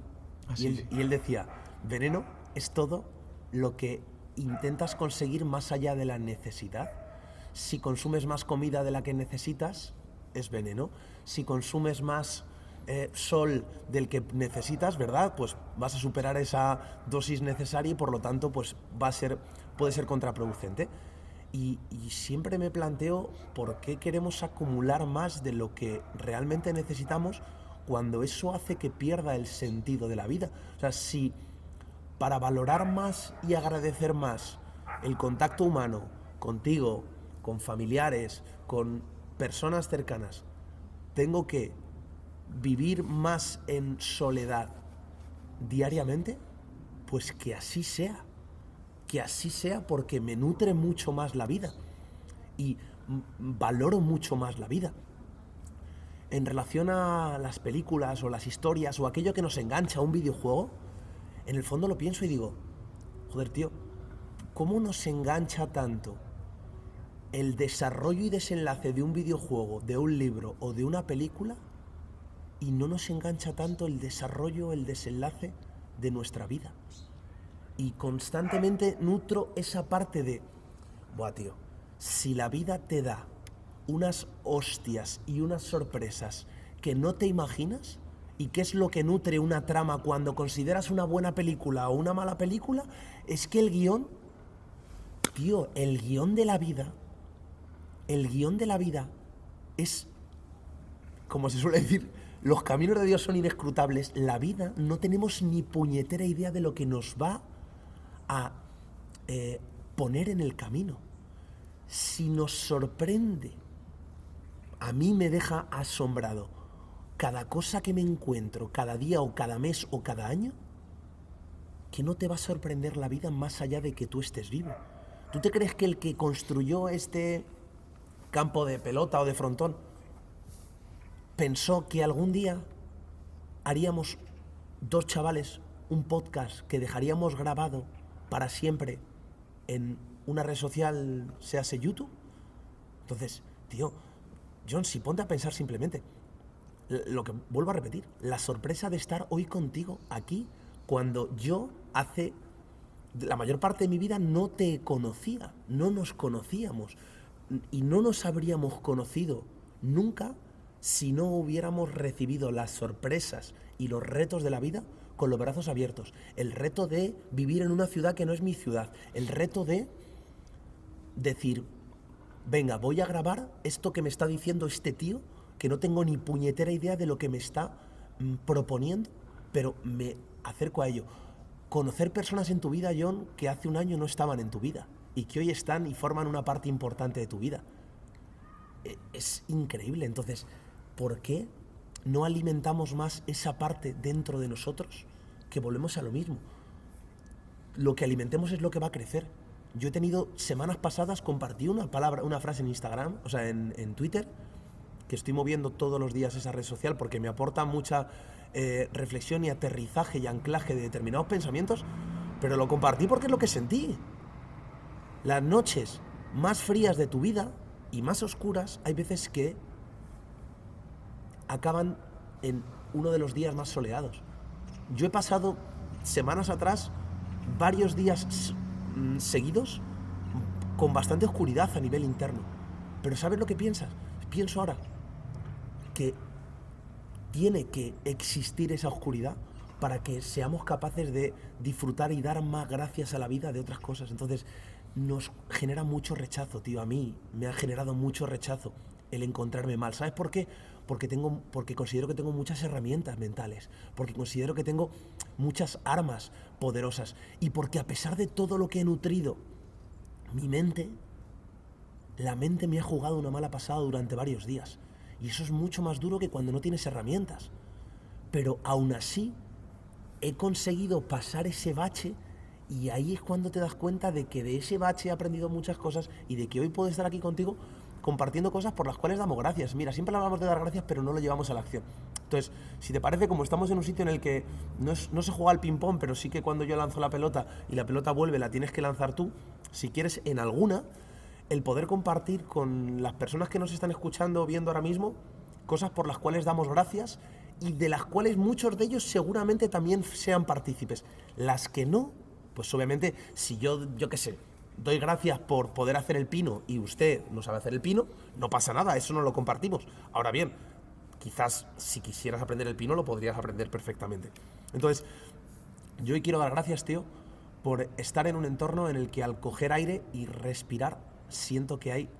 Y él decía, veneno es todo lo que intentas conseguir más allá de la necesidad. Si consumes más comida de la que necesitas, es veneno. Si consumes más sol del que necesitas, ¿verdad? Pues vas a superar esa dosis necesaria y por lo tanto pues puede ser contraproducente. Y siempre me planteo por qué queremos acumular más de lo que realmente necesitamos cuando eso hace que pierda el sentido de la vida. O sea, si para valorar más y agradecer más el contacto humano contigo, con familiares, con personas cercanas, tengo que vivir más en soledad diariamente, pues que así sea. Que así sea, porque me nutre mucho más la vida y valoro mucho más la vida. En relación a las películas o las historias o aquello que nos engancha a un videojuego, en el fondo lo pienso y digo, joder, tío, ¿cómo nos engancha tanto el desarrollo y desenlace de un videojuego, de un libro o de una película, y no nos engancha tanto el desarrollo, el desenlace de nuestra vida? Y constantemente nutro esa parte de, buah, tío, si la vida te da unas hostias y unas sorpresas que no te imaginas, ¿y qué es lo que nutre una trama cuando consideras una buena película o una mala película? Es que el guión, tío, el guión de la vida es, como se suele decir, los caminos de Dios son inescrutables. La vida no tenemos ni puñetera idea de lo que nos va a poner en el camino. Si nos sorprende, a mí me deja asombrado cada cosa que me encuentro, cada día o cada mes o cada año, que no te va a sorprender la vida más allá de que tú estés vivo. ¿Tú te crees que el que construyó este campo de pelota o de frontón pensó que algún día haríamos dos chavales un podcast que dejaríamos grabado para siempre en una red social, séase YouTube? Entonces, tío, John, si ponte a pensar simplemente, lo que vuelvo a repetir, la sorpresa de estar hoy contigo aquí, cuando yo hace la mayor parte de mi vida no te conocía, no nos conocíamos y no nos habríamos conocido nunca si no hubiéramos recibido las sorpresas y los retos de la vida con los brazos abiertos. El reto de vivir en una ciudad que no es mi ciudad, el reto de decir, venga, voy a grabar esto que me está diciendo este tío, que no tengo ni puñetera idea de lo que me está proponiendo, pero me acerco a ello. Conocer personas en tu vida, John, que hace un año no estaban en tu vida y que hoy están y forman una parte importante de tu vida. Es increíble. Entonces, ¿por qué no alimentamos más esa parte dentro de nosotros? Que volvemos a lo mismo. Lo que alimentemos es lo que va a crecer. Yo he tenido semanas pasadas, compartí una frase en Instagram, o sea, en Twitter, que estoy moviendo todos los días esa red social porque me aporta mucha reflexión y aterrizaje y anclaje de determinados pensamientos, pero lo compartí porque es lo que sentí. Las noches más frías de tu vida y más oscuras hay veces que acaban en uno de los días más soleados. Yo he pasado semanas atrás varios días seguidos con bastante oscuridad a nivel interno. Pero ¿sabes lo que piensas? Pienso ahora que tiene que existir esa oscuridad para que seamos capaces de disfrutar y dar más gracias a la vida de otras cosas. Entonces, nos genera mucho rechazo, tío. A mí me ha generado mucho rechazo el encontrarme mal. ¿Sabes por qué? Porque considero que tengo muchas herramientas mentales, porque considero que tengo muchas armas poderosas y porque a pesar de todo lo que he nutrido mi mente, la mente me ha jugado una mala pasada durante varios días. Y eso es mucho más duro que cuando no tienes herramientas. Pero aún así, he conseguido pasar ese bache y ahí es cuando te das cuenta de que de ese bache he aprendido muchas cosas y de que hoy puedo estar aquí contigo compartiendo cosas por las cuales damos gracias. Mira, siempre hablamos de dar gracias, pero no lo llevamos a la acción. Entonces, si te parece, como estamos en un sitio en el que no se juega al ping-pong, pero sí que cuando yo lanzo la pelota y la pelota vuelve, la tienes que lanzar tú, si quieres en alguna, el poder compartir con las personas que nos están escuchando o viendo ahora mismo cosas por las cuales damos gracias y de las cuales muchos de ellos seguramente también sean partícipes. Las que no, pues obviamente, si yo qué sé, doy gracias por poder hacer el pino y usted no sabe hacer el pino, no pasa nada, eso no lo compartimos. Ahora bien, quizás si quisieras aprender el pino lo podrías aprender perfectamente. Entonces, yo hoy quiero dar gracias, tío, por estar en un entorno en el que al coger aire y respirar siento que hay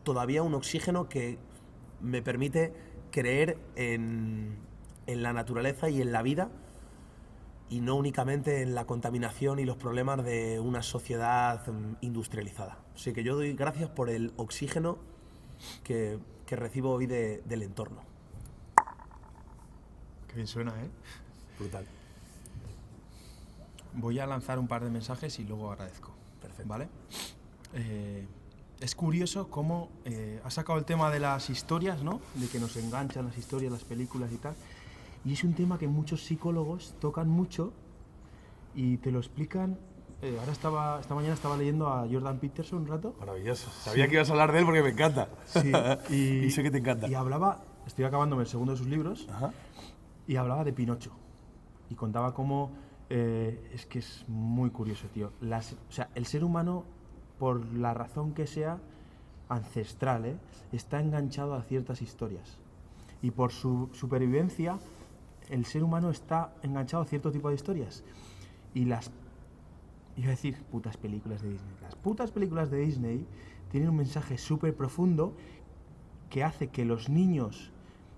todavía un oxígeno que me permite creer en la naturaleza y en la vida y no únicamente en la contaminación y los problemas de una sociedad industrializada. Así que yo doy gracias por el oxígeno que recibo hoy del entorno. Qué bien suena, ¿eh? Brutal. Voy a lanzar un par de mensajes y luego agradezco. Perfecto. ¿Vale? Es curioso cómo has sacado el tema de las historias, ¿no? De que nos enganchan las historias, las películas y tal. Y es un tema que muchos psicólogos tocan mucho y te lo explican. Esta mañana estaba leyendo a Jordan Peterson un rato. Maravilloso. Sabía que ibas a hablar de él porque me encanta. Sí. Y sé que te encanta. Y hablaba, estoy acabándome el segundo de sus libros, Ajá. y hablaba de Pinocho. Y contaba cómo, es que es muy curioso, tío. O sea, el ser humano, por la razón que sea, ancestral, está enganchado a ciertas historias. Y por su supervivencia, el ser humano está enganchado a cierto tipo de historias. Y iba a decir putas películas de Disney. Las putas películas de Disney tienen un mensaje súper profundo que hace que los niños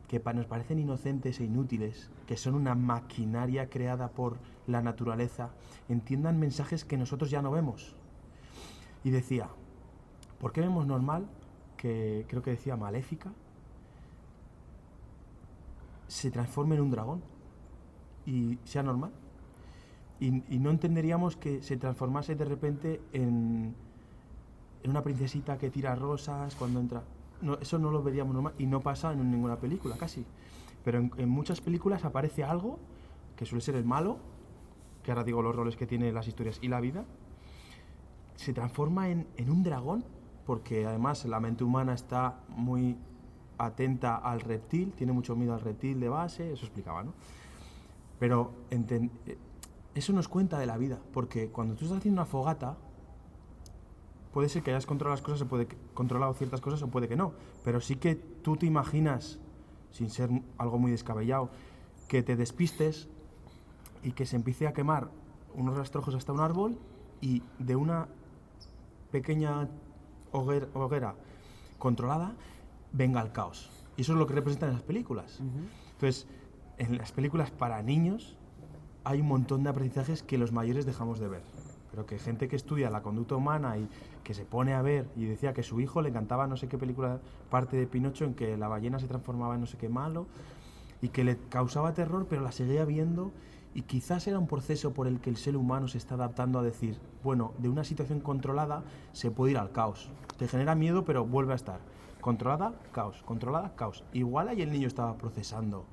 que nos parecen inocentes e inútiles, que son una maquinaria creada por la naturaleza, entiendan mensajes que nosotros ya no vemos. Y decía, ¿por qué vemos normal que, creo que decía Maléfica, se transforme en un dragón y sea normal? Y no entenderíamos que se transformase de repente en una princesita que tira rosas cuando entra. No, eso no lo veríamos normal y no pasa en ninguna película, casi. Pero en muchas películas aparece algo que suele ser el malo, que ahora digo los roles que tiene las historias y la vida, se transforma en un dragón, porque además la mente humana está muy atenta al reptil, tiene mucho miedo al reptil de base, eso explicaba, ¿no? Pero eso nos cuenta de la vida, porque cuando tú estás haciendo una fogata, puede ser que hayas controlado las cosas, controlado ciertas cosas o puede que no, pero sí que tú te imaginas, sin ser algo muy descabellado, que te despistes y que se empiece a quemar unos rastrojos hasta un árbol y de una pequeña hoguera controlada, venga el caos. Y eso es lo que representan esas películas. Entonces, en las películas para niños hay un montón de aprendizajes que los mayores dejamos de ver. Pero que gente que estudia la conducta humana y que se pone a ver y decía que su hijo le encantaba no sé qué película, parte de Pinocho, en que la ballena se transformaba en no sé qué malo y que le causaba terror, pero la seguía viendo, y quizás era un proceso por el que el ser humano se está adaptando a decir, bueno, de una situación controlada se puede ir al caos. Te genera miedo, pero vuelve a estar. Controlada, caos. Controlada, caos. Igual ahí el niño estaba procesando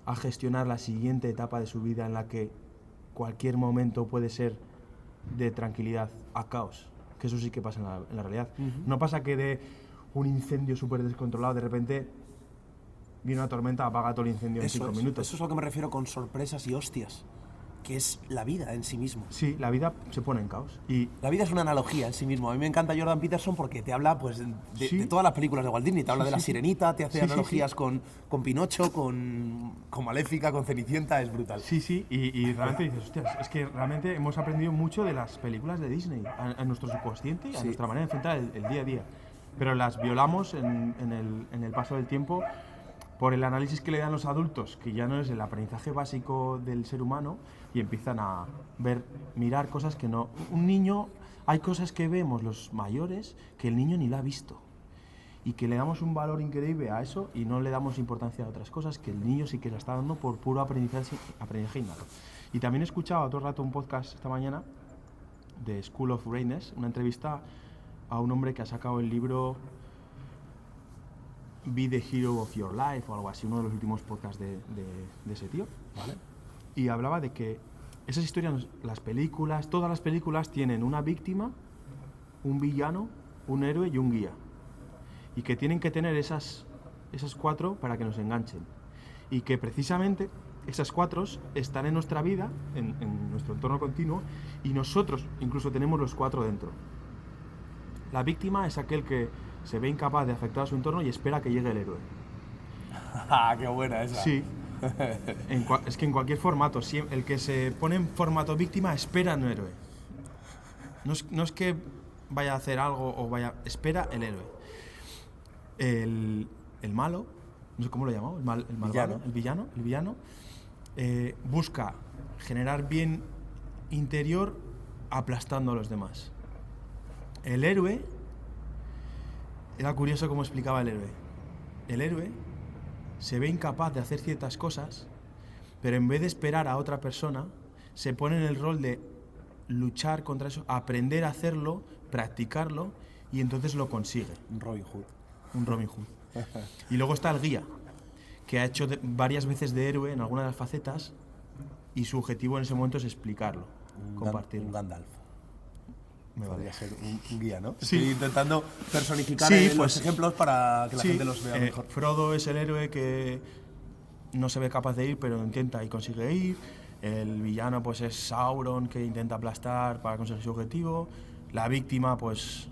a gestionar la siguiente etapa de su vida en la que cualquier momento puede ser de tranquilidad a caos, que eso sí que pasa en la realidad. No pasa que de un incendio súper descontrolado de repente viene una tormenta, apaga todo el incendio en 5 minutos. Eso es a lo que me refiero con sorpresas y hostias, que es la vida en sí mismo. Sí, la vida se pone en caos. Y la vida es una analogía en sí mismo. A mí me encanta Jordan Peterson porque te habla pues, de todas las películas de Walt Disney. Te habla de La Sirenita, te hace analogías con Pinocho, con Maléfica, con Cenicienta, es brutal. Sí, y realmente dices, hostias, es que realmente hemos aprendido mucho de las películas de Disney, a nuestro subconsciente y a nuestra manera de enfrentar el día a día. Pero las violamos en el paso del tiempo por el análisis que le dan los adultos, que ya no es el aprendizaje básico del ser humano, y empiezan a mirar cosas que no... Un niño, hay cosas que vemos los mayores que el niño ni la ha visto, y que le damos un valor increíble a eso y no le damos importancia a otras cosas que el niño sí que la está dando por puro aprendizaje innato. Y también he escuchado otro rato un podcast esta mañana de School of Greatness, una entrevista a un hombre que ha sacado el libro Be the Hero of Your Life o algo así, uno de los últimos podcasts de ese tío, ¿vale? Y hablaba de que esas historias, las películas, todas las películas tienen una víctima, un villano, un héroe y un guía. Y que tienen que tener esas 4 para que nos enganchen. Y que precisamente esas 4 están en nuestra vida, en nuestro entorno continuo, y nosotros incluso tenemos los 4 dentro. La víctima es aquel que se ve incapaz de afectar a su entorno y espera que llegue el héroe. ¡Ah, qué buena esa! Sí. Es que en cualquier formato, el que se pone en formato víctima espera al héroe. No es que vaya a hacer algo o espera el héroe. El malo, no sé cómo lo llamamos, el villano, busca generar bien interior aplastando a los demás. El héroe, era curioso cómo explicaba el héroe. El héroe se ve incapaz de hacer ciertas cosas, pero en vez de esperar a otra persona, se pone en el rol de luchar contra eso, aprender a hacerlo, practicarlo, y entonces lo consigue. Un Robin Hood. Y luego está el guía, que ha hecho varias veces de héroe en alguna de las facetas, y su objetivo en ese momento es explicarlo, compartirlo. Un Gandalf. Podría ser un guía, ¿no? Sí. Estoy intentando personificar los ejemplos para que la gente los vea mejor. Frodo es el héroe que no se ve capaz de ir, pero intenta y consigue ir. El villano pues es Sauron, que intenta aplastar para conseguir su objetivo. La víctima pues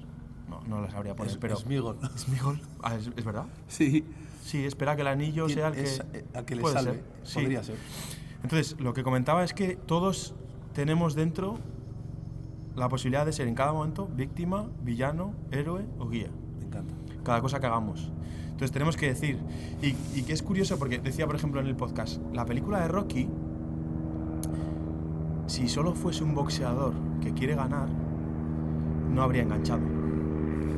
no la sabría poner, pero... Sméagol. ¿Sméagol? Ah, ¿es verdad? Sí. Sí, espera que el anillo sea al que le puede salve. Ser. Podría ser. Entonces, lo que comentaba es que todos tenemos dentro la posibilidad de ser en cada momento víctima, villano, héroe o guía. Me encanta. Cada cosa que hagamos. Entonces tenemos que decir, y que es curioso porque decía, por ejemplo, en el podcast, la película de Rocky, si solo fuese un boxeador que quiere ganar, no habría enganchado.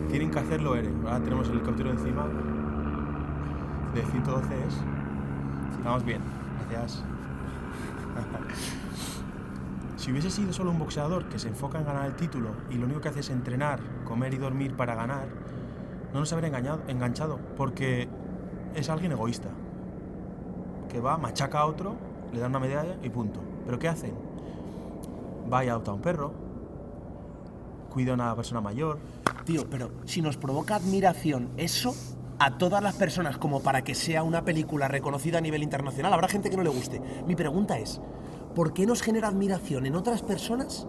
Tienen que hacerlo héroe. Ahora tenemos el helicóptero encima de 112 es. Estamos bien, gracias. Si hubiese sido solo un boxeador que se enfoca en ganar el título y lo único que hace es entrenar, comer y dormir para ganar, no nos habría enganchado, porque es alguien egoísta, que va, machaca a otro, le da una medalla y punto. ¿Pero qué hacen? Va y adopta a un perro, cuida a una persona mayor. Tío, pero si nos provoca admiración eso a todas las personas como para que sea una película reconocida a nivel internacional, habrá gente que no le guste. Mi pregunta es, ¿por qué nos genera admiración en otras personas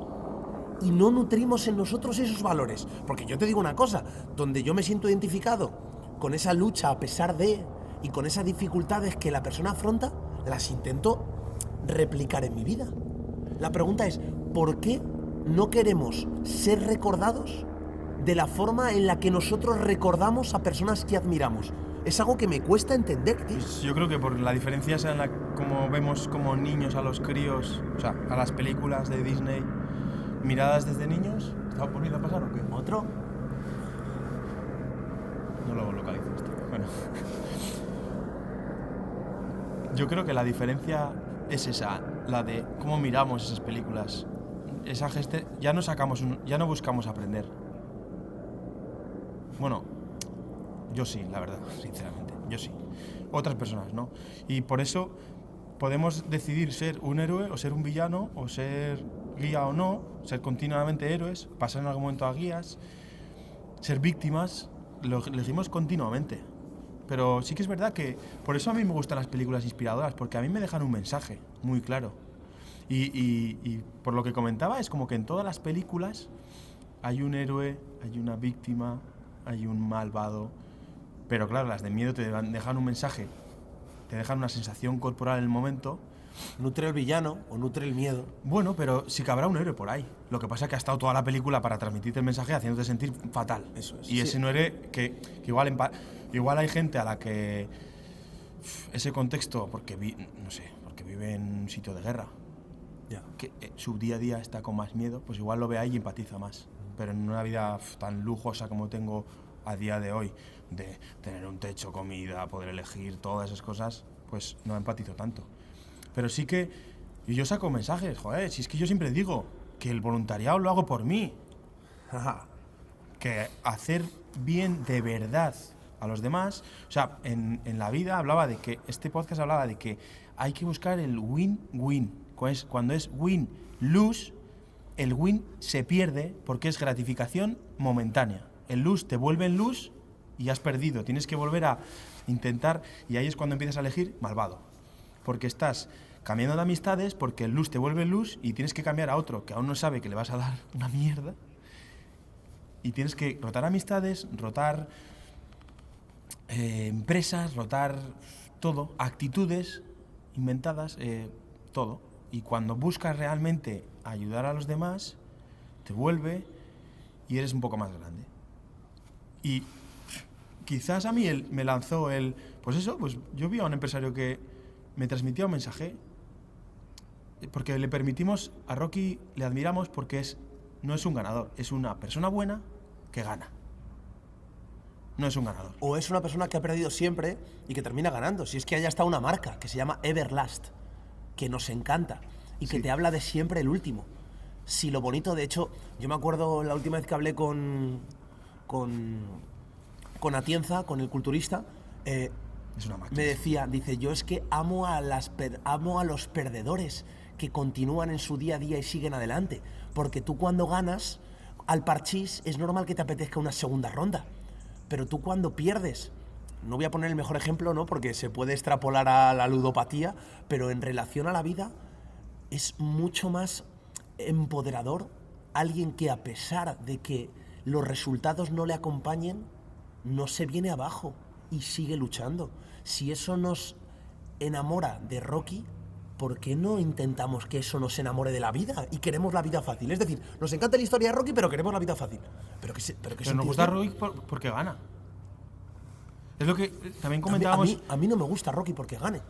y no nutrimos en nosotros esos valores? Porque yo te digo una cosa, donde yo me siento identificado con esa lucha a pesar de y con esas dificultades que la persona afronta, las intento replicar en mi vida. La pregunta es, ¿por qué no queremos ser recordados de la forma en la que nosotros recordamos a personas que admiramos. Es algo que me cuesta entender, tío. Pues yo creo que por la diferencia esa en la como vemos como niños a los críos, o sea, a las películas de Disney, miradas desde niños. ¿Estaba poniendo a pasar o qué? ¿Otro? No lo localizo esto. Bueno. Yo creo que la diferencia es esa, la de cómo miramos esas películas. Esa geste, ya no buscamos aprender. Bueno, yo sí, la verdad, sinceramente, yo sí. Otras personas no. Y por eso podemos decidir ser un héroe o ser un villano, o ser guía o no, ser continuamente héroes, pasar en algún momento a guías, ser víctimas, lo elegimos continuamente. Pero sí que es verdad que por eso a mí me gustan las películas inspiradoras, porque a mí me dejan un mensaje muy claro. Y por lo que comentaba, es como que en todas las películas hay un héroe, hay una víctima, hay un malvado. Pero claro, las de miedo te dejan un mensaje, te dejan una sensación corporal en el momento. ¿Nutre el villano o nutre el miedo? Bueno, pero sí que habrá un héroe por ahí. Lo que pasa es que ha estado toda la película para transmitirte el mensaje haciéndote sentir fatal. Eso es. Y ese no héroe que igual hay gente a la que ese contexto, porque vive en un sitio de guerra, Ya. que su día a día está con más miedo, pues igual lo ve ahí y empatiza más. Pero en una vida tan lujosa como tengo a día de hoy, de tener un techo, comida, poder elegir, todas esas cosas, pues no empatizo tanto. Pero sí que yo saco mensajes, joder, si es que yo siempre digo que el voluntariado lo hago por mí, que hacer bien de verdad a los demás, o sea, en la vida este podcast hablaba de que hay que buscar el win-win. Cuando es win-lose, el win se pierde porque es gratificación momentánea. El lose te vuelve en lose y has perdido. Tienes que volver a intentar, y ahí es cuando empiezas a elegir malvado. Porque estás cambiando de amistades, porque el luz te vuelve luz y tienes que cambiar a otro que aún no sabe que le vas a dar una mierda. Y tienes que rotar amistades, rotar empresas, rotar todo, actitudes inventadas, todo. Y cuando buscas realmente ayudar a los demás, te vuelve y eres un poco más grande. Y quizás a mí me lanzó pues yo vi a un empresario que me transmitía un mensaje, porque le permitimos, a Rocky le admiramos porque no es un ganador, es una persona buena que gana. No es un ganador. O es una persona que ha perdido siempre y que termina ganando. Si es que haya está una marca que se llama Everlast, que nos encanta y que te habla de siempre el último. Si lo bonito, de hecho, yo me acuerdo la última vez que hablé con Atienza, con el culturista, Es una máquina. me decía, yo es que amo a los perdedores que continúan en su día a día y siguen adelante. Porque tú cuando ganas al parchís es normal que te apetezca una segunda ronda. Pero tú cuando pierdes, no voy a poner el mejor ejemplo, ¿no? Porque se puede extrapolar a la ludopatía, pero en relación a la vida es mucho más empoderador alguien que a pesar de que los resultados no le acompañen, no se viene abajo y sigue luchando. Si eso nos enamora de Rocky, ¿por qué no intentamos que eso nos enamore de la vida y queremos la vida fácil? Es decir, nos encanta la historia de Rocky, pero queremos la vida fácil. Pero nos gusta Rocky porque gana. Es lo que también comentábamos. A mí no me gusta Rocky porque gane.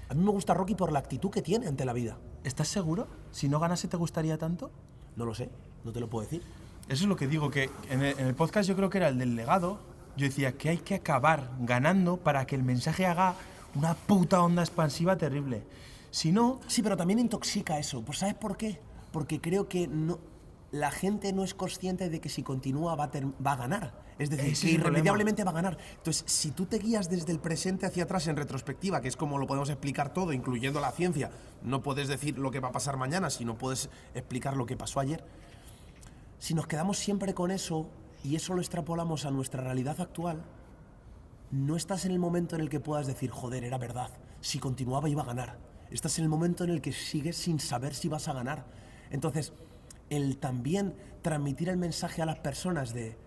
A mí me gusta Rocky por la actitud que tiene ante la vida. ¿Estás seguro? Si no ganase, ¿te gustaría tanto? No lo sé, no te lo puedo decir. Eso es lo que digo, que en el podcast yo creo que era el del legado. Yo decía que hay que acabar ganando para que el mensaje haga una puta onda expansiva terrible. Si no... Sí, pero también intoxica eso. Pues ¿sabes por qué? Porque creo que la gente no es consciente de que si continúa va a ganar. Es decir, Ese que es el irremediablemente va a ganar. Entonces, si tú te guías desde el presente hacia atrás en retrospectiva, que es como lo podemos explicar todo, incluyendo la ciencia, no puedes decir lo que va a pasar mañana, sino puedes explicar lo que pasó ayer. Si nos quedamos siempre con eso y eso lo extrapolamos a nuestra realidad actual, no estás en el momento en el que puedas decir, joder, era verdad, si continuaba iba a ganar. Estás en el momento en el que sigues sin saber si vas a ganar. Entonces, el también transmitir el mensaje a las personas de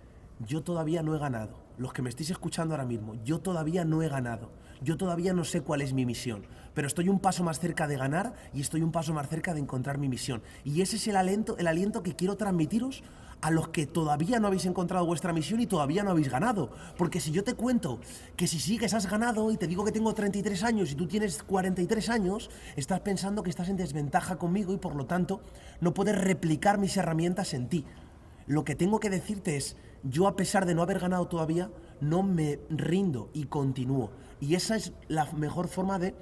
yo todavía no he ganado. Los que me estéis escuchando ahora mismo, yo todavía no he ganado. Yo todavía no sé cuál es mi misión, pero estoy un paso más cerca de ganar y estoy un paso más cerca de encontrar mi misión. Y ese es el aliento que quiero transmitiros a los que todavía no habéis encontrado vuestra misión y todavía no habéis ganado. Porque si yo te cuento que si sigues has ganado y te digo que tengo 33 años y tú tienes 43 años, estás pensando que estás en desventaja conmigo y por lo tanto no puedes replicar mis herramientas en ti. Lo que tengo que decirte es, yo a pesar de no haber ganado todavía, no me rindo y continúo. Y esa es la mejor forma de,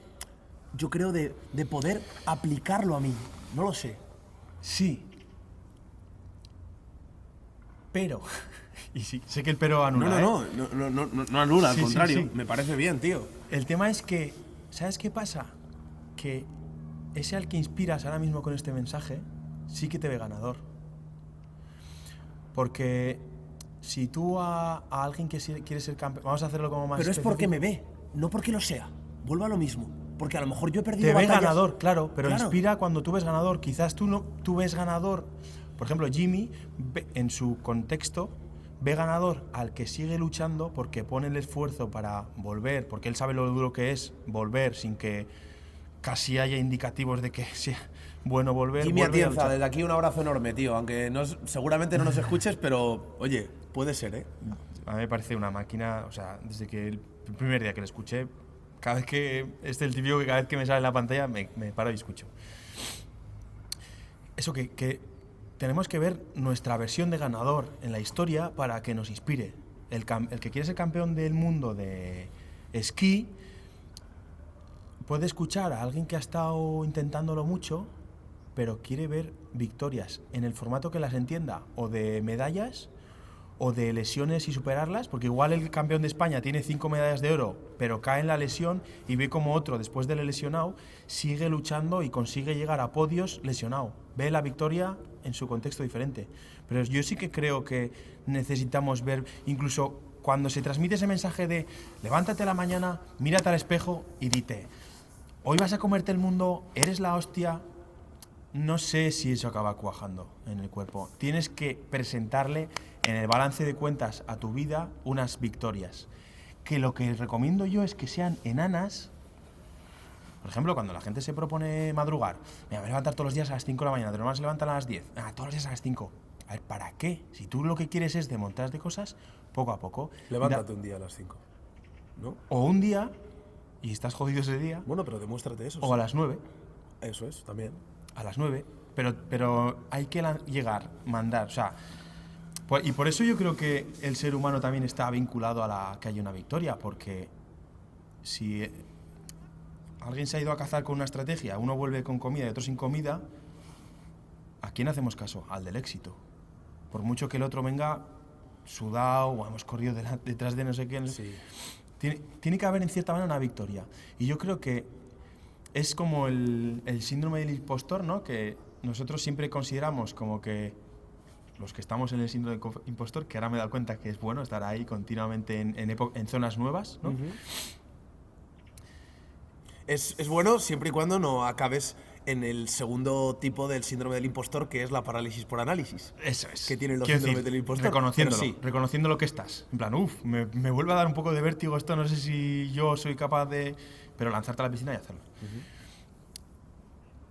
yo creo, de poder aplicarlo a mí. No lo sé. Sí. Pero, y sí, sé que el pero anula, No anula, al Sí, contrario, sí. me parece bien, tío. El tema es que, ¿sabes qué pasa? Que ese al que inspiras ahora mismo con este mensaje, sí que te ve ganador. Porque si tú a alguien que quiere ser campeón, vamos a hacerlo como más Pero es específico. porque me ve, no porque lo sea. Vuelvo a lo mismo. Porque a lo mejor yo he perdido Te ve batallas. ganador, claro, pero Claro. inspira cuando tú ves ganador. Quizás tú ves ganador, por ejemplo, Jimmy, en su contexto, ve ganador al que sigue luchando porque pone el esfuerzo para volver, porque él sabe lo duro que es volver sin que casi haya indicativos de que sea bueno volver. Jimmy vuelve a Atienza, luchar. desde aquí un abrazo enorme, tío. Aunque seguramente no nos escuches, pero oye, puede ser, ¿eh? A mí me parece una máquina, o sea, desde que el primer día que lo escuché, cada vez que este es el típico que cada vez que me sale en la pantalla me paro y escucho. Eso que tenemos que ver nuestra versión de ganador en la historia para que nos inspire. El que quiere ser campeón del mundo de esquí puede escuchar a alguien que ha estado intentándolo mucho, pero quiere ver victorias en el formato que las entienda, o de medallas o de lesiones y superarlas, porque igual el campeón de España tiene 5 medallas de oro, pero cae en la lesión y ve como otro, después del lesionado, sigue luchando y consigue llegar a podios lesionado. Ve la victoria en su contexto diferente. Pero yo sí que creo que necesitamos ver, incluso cuando se transmite ese mensaje de levántate a la mañana, mírate al espejo y dite, hoy vas a comerte el mundo, eres la hostia. No sé si eso acaba cuajando en el cuerpo. Tienes que presentarle en el balance de cuentas a tu vida unas victorias. Que lo que recomiendo yo es que sean enanas. Por ejemplo, cuando la gente se propone madrugar, me voy a levantar todos los días a las 5 de la mañana, de normal se levantan a las 10. Todos los días a las 5. A ver, ¿para qué? Si tú lo que quieres es desmontar de cosas, poco a poco. Levántate un día a las 5, ¿no? O un día, y estás jodido ese día, Bueno, pero demuéstrate eso. o sí. a las 9. Eso es, también. A las 9, pero hay que llegar, mandar, o sea, y por eso yo creo que el ser humano también está vinculado a que haya una victoria, porque si alguien se ha ido a cazar con una estrategia, uno vuelve con comida y otro sin comida, ¿a quién hacemos caso? Al del éxito. Por mucho que el otro venga sudado o hemos corrido detrás de no sé quién, Sí. tiene que haber en cierta manera una victoria. Y yo creo que es como el síndrome del impostor, ¿no? Que nosotros siempre consideramos como que los que estamos en el síndrome del impostor, que ahora me he dado cuenta que es bueno estar ahí continuamente en zonas nuevas, ¿no? Es bueno siempre y cuando no acabes en el segundo tipo del síndrome del impostor, que es la parálisis por análisis. Eso es. Que tienen los Quiero síndromes decir, del impostor. Reconociéndolo, Pero sí. reconociendo lo que estás. En plan, me vuelve a dar un poco de vértigo esto, no sé si yo soy capaz de... Pero lanzarte a la piscina y hacerlo.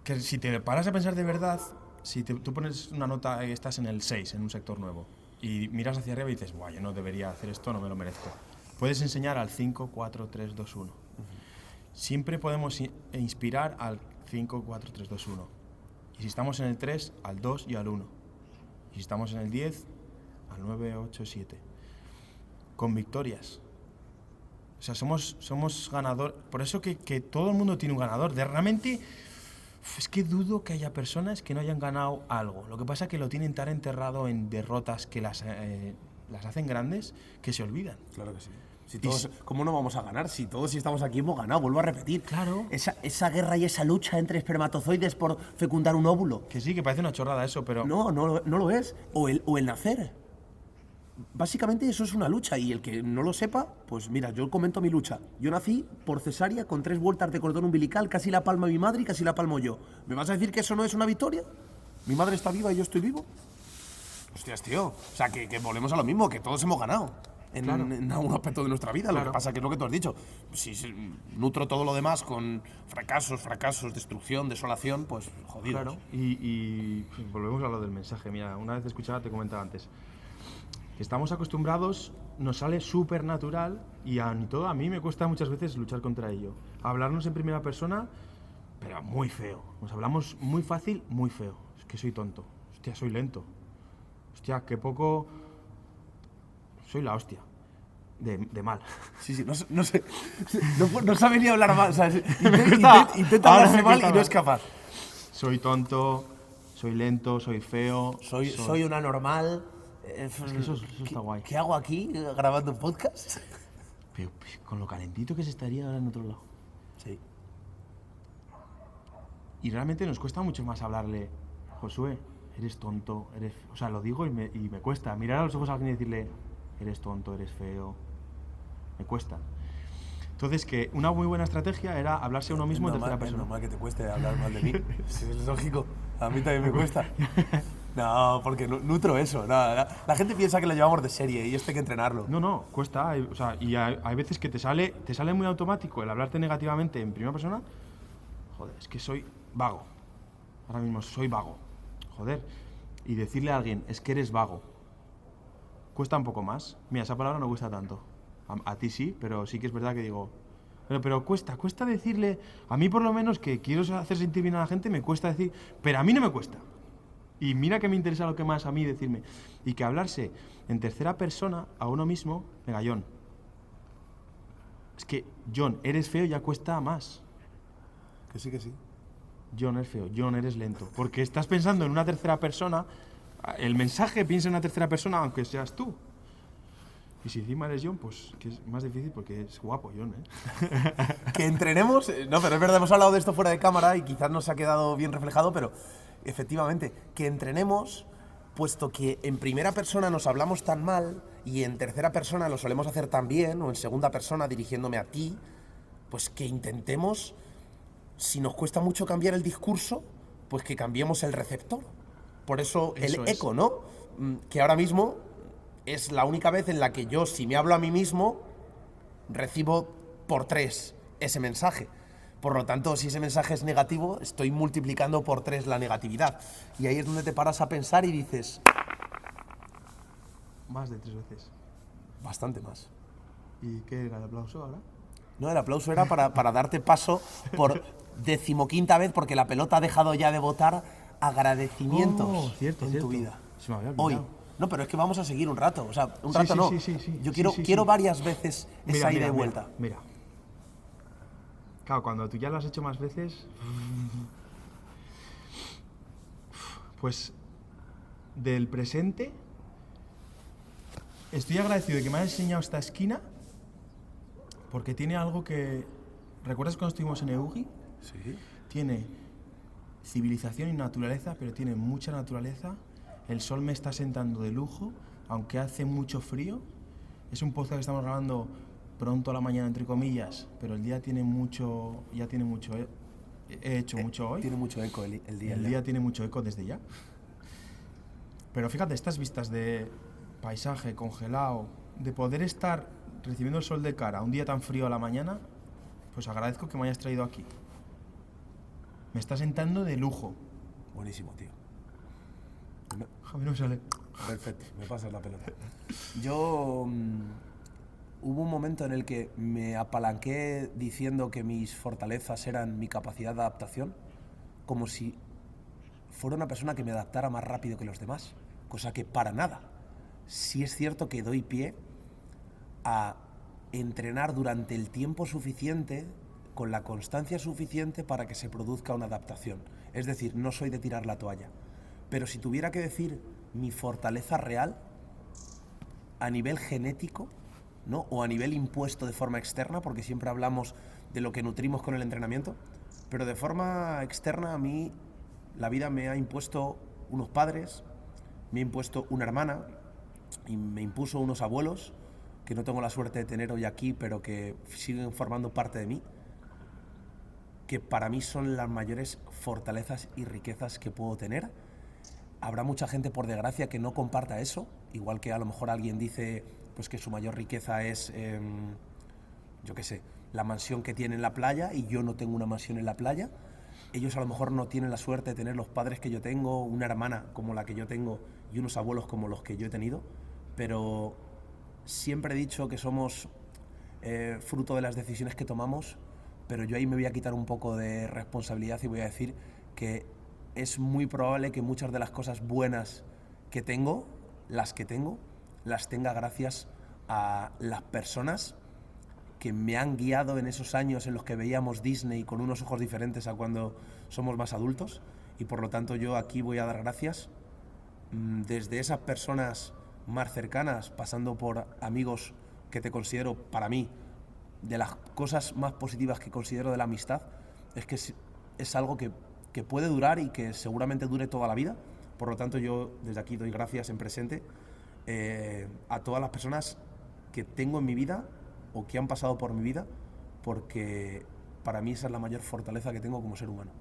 Que si te paras a pensar de verdad, si tú pones una nota y estás en el 6, en un sector nuevo, y miras hacia arriba y dices, guau, yo no debería hacer esto, no me lo merezco. Puedes enseñar al 5, 4, 3, 2, 1. Siempre podemos inspirar al 5, 4, 3, 2, 1. Y si estamos en el 3, al 2 y al 1. Y si estamos en el 10, al 9, 8, 7. Con victorias. O sea, somos ganador. Por eso que todo el mundo tiene un ganador. Realmente, es que dudo que haya personas que no hayan ganado algo. Lo que pasa es que lo tienen tan enterrado en derrotas que las hacen grandes que se olvidan. Claro que sí. Si todos, ¿cómo no vamos a ganar? Si todos si estamos aquí hemos ganado, vuelvo a repetir. Claro. Esa guerra y esa lucha entre espermatozoides por fecundar un óvulo. Que sí, que parece una chorrada eso, pero... No lo es. O el nacer. Básicamente eso es una lucha y el que no lo sepa, pues mira, yo comento mi lucha. Yo nací por cesárea con 3 vueltas de cordón umbilical, casi la palma mi madre y casi la palmo yo. ¿Me vas a decir que eso no es una victoria? ¿Mi madre está viva y yo estoy vivo? Hostias, tío. O sea, que volvemos a lo mismo, que todos hemos ganado. en algún aspecto de nuestra vida. Lo que pasa que es lo que tú has dicho. Si nutro todo lo demás con fracasos, destrucción, desolación, pues jodidos. Claro, y volvemos a lo del mensaje. Mira, una vez escuchaba, te comentaba antes, que estamos acostumbrados, nos sale súper natural y a mí me cuesta muchas veces luchar contra ello. Hablarnos en primera persona, pero muy feo. Nos hablamos muy fácil, muy feo. Es que soy tonto. Hostia, soy lento. Hostia, qué poco... Soy la hostia. De mal. Sí, no sé. No sabe ni hablar mal. O sea, intenta Ahora hablarse me mal y cuesta no es capaz. Soy tonto, soy lento, soy feo. Soy una normal. Es que eso está guay. ¿Qué hago aquí grabando un podcast? Pero con lo calentito que se estaría ahora en otro lado. Sí. Y realmente nos cuesta mucho más hablarle, Josué, eres tonto, o sea, lo digo y me cuesta. Mirar a los ojos a alguien y decirle, eres tonto, eres feo. Me cuesta. Entonces, que una muy buena estrategia era hablarse a uno mismo en tercera persona. Es normal que te cueste hablar mal de mí. Sí, es lógico. A mí también me cuesta. No, porque nutro eso. La gente piensa que lo llevamos de serie y esto hay que entrenarlo. No, cuesta. O sea, y hay veces que te sale muy automático el hablarte negativamente en primera persona. Joder, es que soy vago. Ahora mismo soy vago. Joder. Y decirle a alguien, es que eres vago. Cuesta un poco más. Mira, esa palabra no cuesta tanto. A ti sí, pero sí que es verdad que digo... Pero cuesta decirle... A mí por lo menos, que quiero hacer sentir bien a la gente, me cuesta decir... Pero a mí no me cuesta. Y mira que me interesa lo que más a mí decirme. Y que hablarse en tercera persona a uno mismo, venga, John. Es que, John, eres feo, ya cuesta más. Que sí. John, eres feo. John, eres lento. Porque estás pensando en una tercera persona... El mensaje piensa en una tercera persona, aunque seas tú. Y si encima eres John, pues que es más difícil porque es guapo John, ¿eh? Que entrenemos... No, pero es verdad, hemos hablado de esto fuera de cámara y quizás no se ha quedado bien reflejado, pero efectivamente, que entrenemos, puesto que en primera persona nos hablamos tan mal y en tercera persona lo solemos hacer tan bien, o en segunda persona dirigiéndome a ti, pues que intentemos, si nos cuesta mucho cambiar el discurso, pues que cambiemos el receptor. Por eso el eco, ¿no? Que ahora mismo es la única vez en la que yo, si me hablo a mí mismo, recibo por 3 ese mensaje. Por lo tanto, si ese mensaje es negativo, estoy multiplicando por 3 la negatividad. Y ahí es donde te paras a pensar y dices... Más de 3 veces. Bastante más. ¿Y qué era el aplauso ahora? No, el aplauso era para darte paso por 15ª vez, porque la pelota ha dejado ya de botar agradecimientos cierto. tu vida. Se me había olvidado. Hoy. No, pero es que vamos a seguir un rato. O sea, un rato no. Sí. Yo quiero varias veces esa ida y vuelta. Mira. Claro, cuando tú ya lo has hecho más veces... Pues del presente... Estoy agradecido de que me hayas enseñado esta esquina porque tiene algo que... ¿Recuerdas cuando estuvimos en Eugi? Sí. Tiene civilización y naturaleza, pero tiene mucha naturaleza. El sol me está sentando de lujo, aunque hace mucho frío. Es un podcast que estamos grabando pronto a la mañana, entre comillas, pero el día tiene mucho... Ya tiene mucho... He hecho mucho hoy. Tiene mucho eco el día. El día tiene mucho eco desde ya. Pero fíjate, estas vistas de paisaje congelado, de poder estar recibiendo el sol de cara un día tan frío a la mañana, pues agradezco que me hayas traído aquí. Me está sentando de lujo. Buenísimo, tío. A mí no me sale. Perfecto, me pasas la pelota. Yo... hubo un momento en el que me apalanqué diciendo que mis fortalezas eran mi capacidad de adaptación, como si fuera una persona que me adaptara más rápido que los demás, cosa que para nada. Sí es cierto que doy pie a entrenar durante el tiempo suficiente, con la constancia suficiente para que se produzca una adaptación. Es decir, no soy de tirar la toalla. Pero si tuviera que decir mi fortaleza real, a nivel genético, ¿no? O a nivel impuesto de forma externa, porque siempre hablamos de lo que nutrimos con el entrenamiento, pero de forma externa a mí la vida me ha impuesto unos padres, me ha impuesto una hermana y me impuso unos abuelos que no tengo la suerte de tener hoy aquí, pero que siguen formando parte de mí, que para mí son las mayores fortalezas y riquezas que puedo tener. Habrá mucha gente, por desgracia, que no comparta eso, igual que a lo mejor alguien dice, pues que su mayor riqueza es, yo qué sé, la mansión que tiene en la playa y yo no tengo una mansión en la playa. Ellos a lo mejor no tienen la suerte de tener los padres que yo tengo, una hermana como la que yo tengo y unos abuelos como los que yo he tenido, pero siempre he dicho que somos fruto de las decisiones que tomamos, pero yo ahí me voy a quitar un poco de responsabilidad y voy a decir que es muy probable que muchas de las cosas buenas que tengo, las tenga gracias a las personas que me han guiado en esos años en los que veíamos Disney con unos ojos diferentes a cuando somos más adultos, y por lo tanto yo aquí voy a dar gracias desde esas personas más cercanas, pasando por amigos que te considero, para mí, de las cosas más positivas que considero de la amistad, es que es algo que puede durar y que seguramente dure toda la vida. Por lo tanto yo desde aquí doy gracias en presente a todas las personas que tengo en mi vida o que han pasado por mi vida, porque para mí esa es la mayor fortaleza que tengo como ser humano.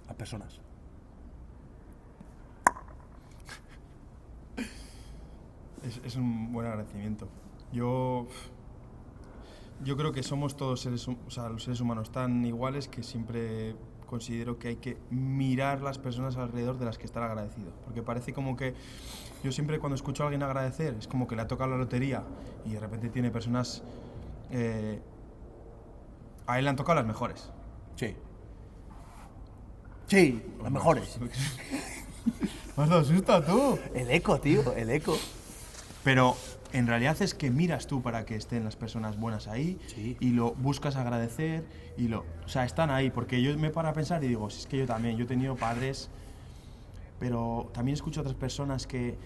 Las personas. Es un buen agradecimiento. Yo creo que somos todos seres, o sea, los seres humanos tan iguales que siempre considero que hay que mirar las personas alrededor de las que estar agradecido. Porque parece como que yo siempre cuando escucho a alguien agradecer es como que le ha tocado la lotería y de repente tiene personas... a él le han tocado las mejores. Sí. Sí, las mejores. ¿Me has dado susto tú? El eco, tío, el eco. Pero en realidad es que miras tú para que estén las personas buenas ahí, sí, y lo buscas agradecer y o sea, están ahí, porque yo me paro a pensar y digo, si es que yo también, yo he tenido padres, pero también escucho a otras personas que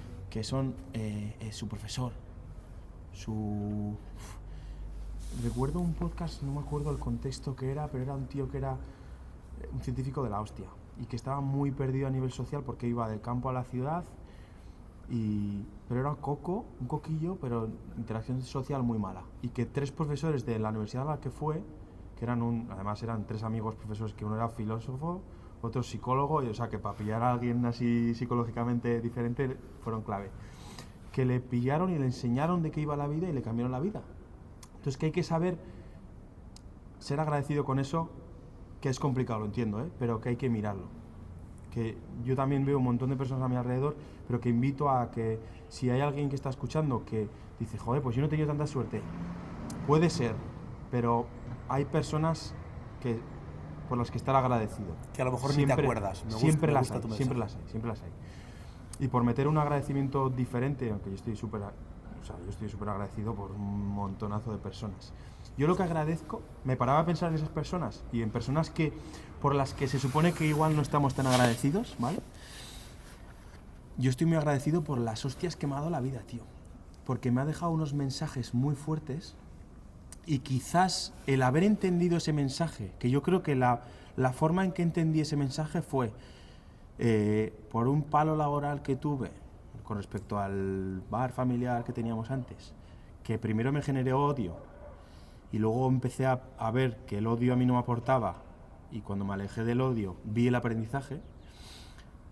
son su profesor, recuerdo un podcast, no me acuerdo el contexto que era, pero era un tío que era un científico de la hostia y que estaba muy perdido a nivel social porque iba del campo a la ciudad. Pero era un coquillo, pero interacción social muy mala. Y que 3 profesores de la universidad a la que fue, que además eran 3 amigos profesores, que uno era filósofo, otro psicólogo, y, o sea, que para pillar a alguien así psicológicamente diferente fueron clave. Que le pillaron y le enseñaron de qué iba la vida y le cambiaron la vida. Entonces que hay que saber ser agradecido con eso, que es complicado, lo entiendo, pero que hay que mirarlo. Que yo también veo un montón de personas a mi alrededor, pero que invito a que si hay alguien que está escuchando que dice, joder, pues yo no he tenido tanta suerte, puede ser, pero hay personas por las que estar agradecido. Que a lo mejor siempre, ni te acuerdas. Siempre las hay. Y por meter un agradecimiento diferente, aunque yo estoy súper agradecido por un montonazo de personas. Yo lo que agradezco, me paraba a pensar en esas personas y en personas por las que se supone que igual no estamos tan agradecidos, ¿vale? Yo estoy muy agradecido por las hostias que me ha dado la vida, tío. Porque me ha dejado unos mensajes muy fuertes y quizás el haber entendido ese mensaje, que yo creo que la forma en que entendí ese mensaje fue por un palo laboral que tuve con respecto al bar familiar que teníamos antes, que primero me generó odio y luego empecé a ver que el odio a mí no me aportaba, y cuando me alejé del odio vi el aprendizaje.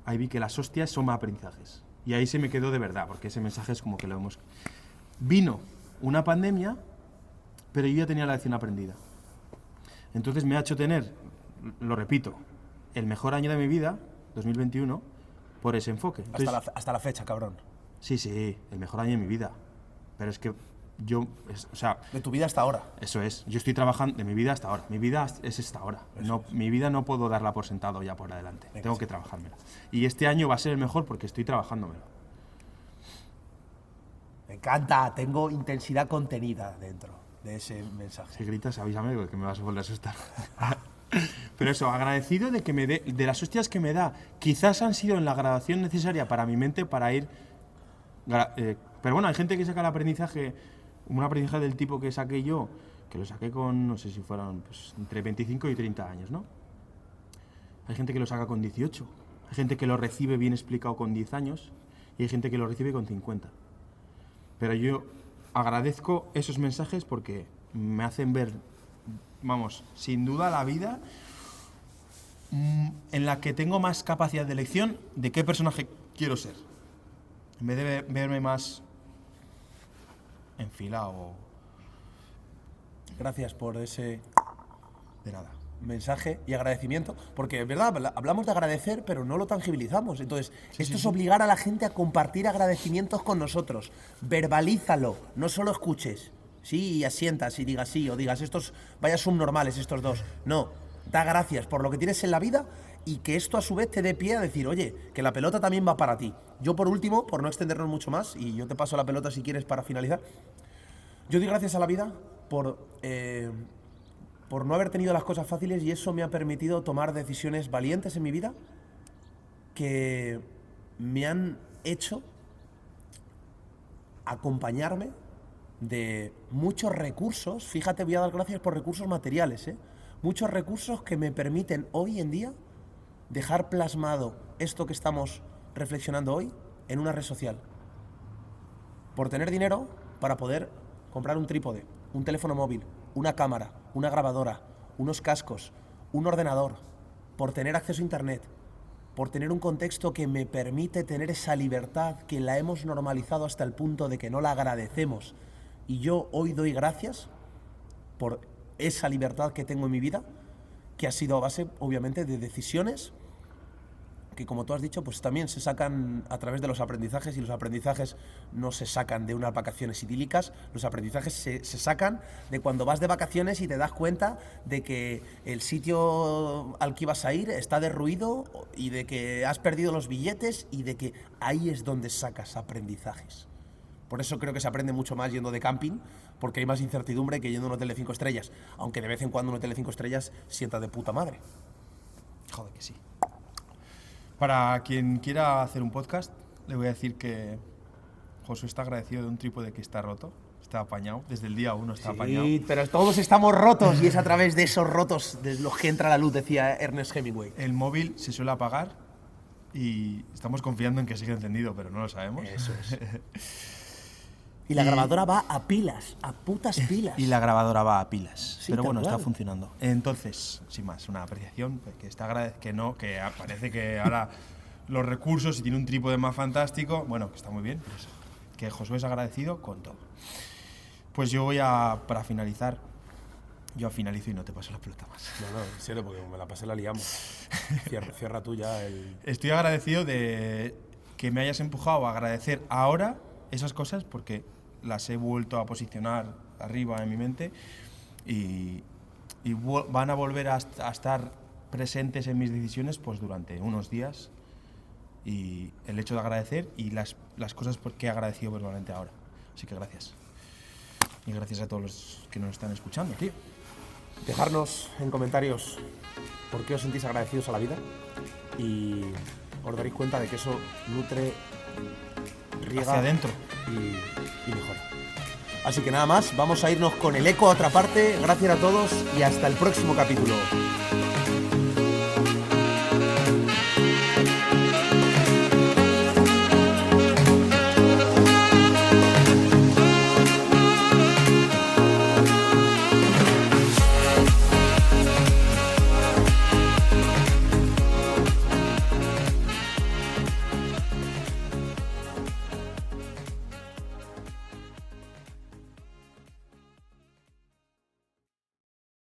Ahí vi que las hostias son más aprendizajes. Y ahí se me quedó de verdad, porque ese mensaje es como que lo hemos... Vino una pandemia, pero yo ya tenía la lección aprendida. Entonces me ha hecho tener, lo repito, el mejor año de mi vida, 2021, por ese enfoque. Entonces, hasta la fecha, cabrón. Sí, el mejor año de mi vida. Pero es que de tu vida hasta ahora. Eso es. Yo estoy trabajando de mi vida hasta ahora. Mi vida es esta hora. Mi vida no puedo darla por sentado ya por adelante. Tengo que trabajármela. Y este año va a ser el mejor porque estoy trabajándomelo. Me encanta. Tengo intensidad contenida dentro de ese mensaje. Si gritas, avísame que me vas a volver a asustar. Pero eso, agradecido de que de las hostias que me da. Quizás han sido en la graduación necesaria para mi mente para ir... pero bueno, hay gente que saca el aprendizaje... Un aprendizaje del tipo que saqué yo, que lo saqué con, no sé si fueron entre 25 y 30 años, ¿no? Hay gente que lo saca con 18, hay gente que lo recibe bien explicado con 10 años y hay gente que lo recibe con 50. Pero yo agradezco esos mensajes porque me hacen ver, vamos, sin duda la vida en la que tengo más capacidad de elección de qué personaje quiero ser. En vez de verme más en fila o... Gracias por ese de nada. mensaje y agradecimiento, porque es verdad, hablamos de agradecer, pero no lo tangibilizamos. Entonces, esto es sí. obligar a la gente a compartir agradecimientos con nosotros. Verbalízalo, no solo escuches. Sí, y asientas y digas sí, o digas estos, vaya subnormales estos dos. No, da gracias por lo que tienes en la vida y que esto a su vez te dé pie a decir, oye, que la pelota también va para ti. Yo por último, por no extendernos mucho más, y yo te paso la pelota si quieres para finalizar, yo doy gracias a la vida por no haber tenido las cosas fáciles, y eso me ha permitido tomar decisiones valientes en mi vida que me han hecho acompañarme de muchos recursos. Fíjate, voy a dar gracias por recursos materiales, muchos recursos que me permiten hoy en día dejar plasmado esto que estamos reflexionando hoy en una red social. Por tener dinero para poder comprar un trípode, un teléfono móvil, una cámara, una grabadora, unos cascos, un ordenador, por tener acceso a internet, por tener un contexto que me permite tener esa libertad que la hemos normalizado hasta el punto de que no la agradecemos. Y yo hoy doy gracias por esa libertad que tengo en mi vida, que ha sido a base, obviamente, de decisiones que, como tú has dicho, pues también se sacan a través de los aprendizajes, y los aprendizajes no se sacan de unas vacaciones idílicas, los aprendizajes se sacan de cuando vas de vacaciones y te das cuenta de que el sitio al que ibas a ir está derruido, y de que has perdido los billetes, y de que ahí es donde sacas aprendizajes. Por eso creo que se aprende mucho más yendo de camping, porque hay más incertidumbre que yendo a un hotel de 5 estrellas, aunque de vez en cuando un hotel de 5 estrellas sienta de puta madre. Joder que sí. Para quien quiera hacer un podcast, le voy a decir que Josué está agradecido de un trípode que está roto, está apañado, desde el día 1 está apañado. Sí, pero todos estamos rotos, y es a través de esos rotos de los que entra la luz, decía Ernest Hemingway. El móvil se suele apagar y estamos confiando en que siga encendido, pero no lo sabemos. Eso es. Y la grabadora va a pilas, a putas pilas. Y la grabadora va a pilas, Sí, pero tal bueno, cual. está funcionando. Entonces, sin más, una apreciación, pues, que está que parece que ahora los recursos, y tiene un trípode más fantástico, bueno, que está muy bien, pues, que Josué es agradecido con todo. Pues yo para finalizar, yo finalizo y no te paso la pelota más. No, en serio, porque me la pasé, la liamos. Cierra tú ya el... Estoy agradecido de que me hayas empujado a agradecer ahora esas cosas, porque las he vuelto a posicionar arriba en mi mente y van a volver a estar presentes en mis decisiones pues durante unos días, y el hecho de agradecer y las cosas que he agradecido verbalmente ahora. Así que gracias. Y gracias a todos los que nos están escuchando, tío. Dejarnos en comentarios por qué os sentís agradecidos a la vida, y os daréis cuenta de que eso nutre, riega Hacia adentro. y mejora. Así que nada más, vamos a irnos con el eco a otra parte. Gracias a todos y hasta el próximo capítulo.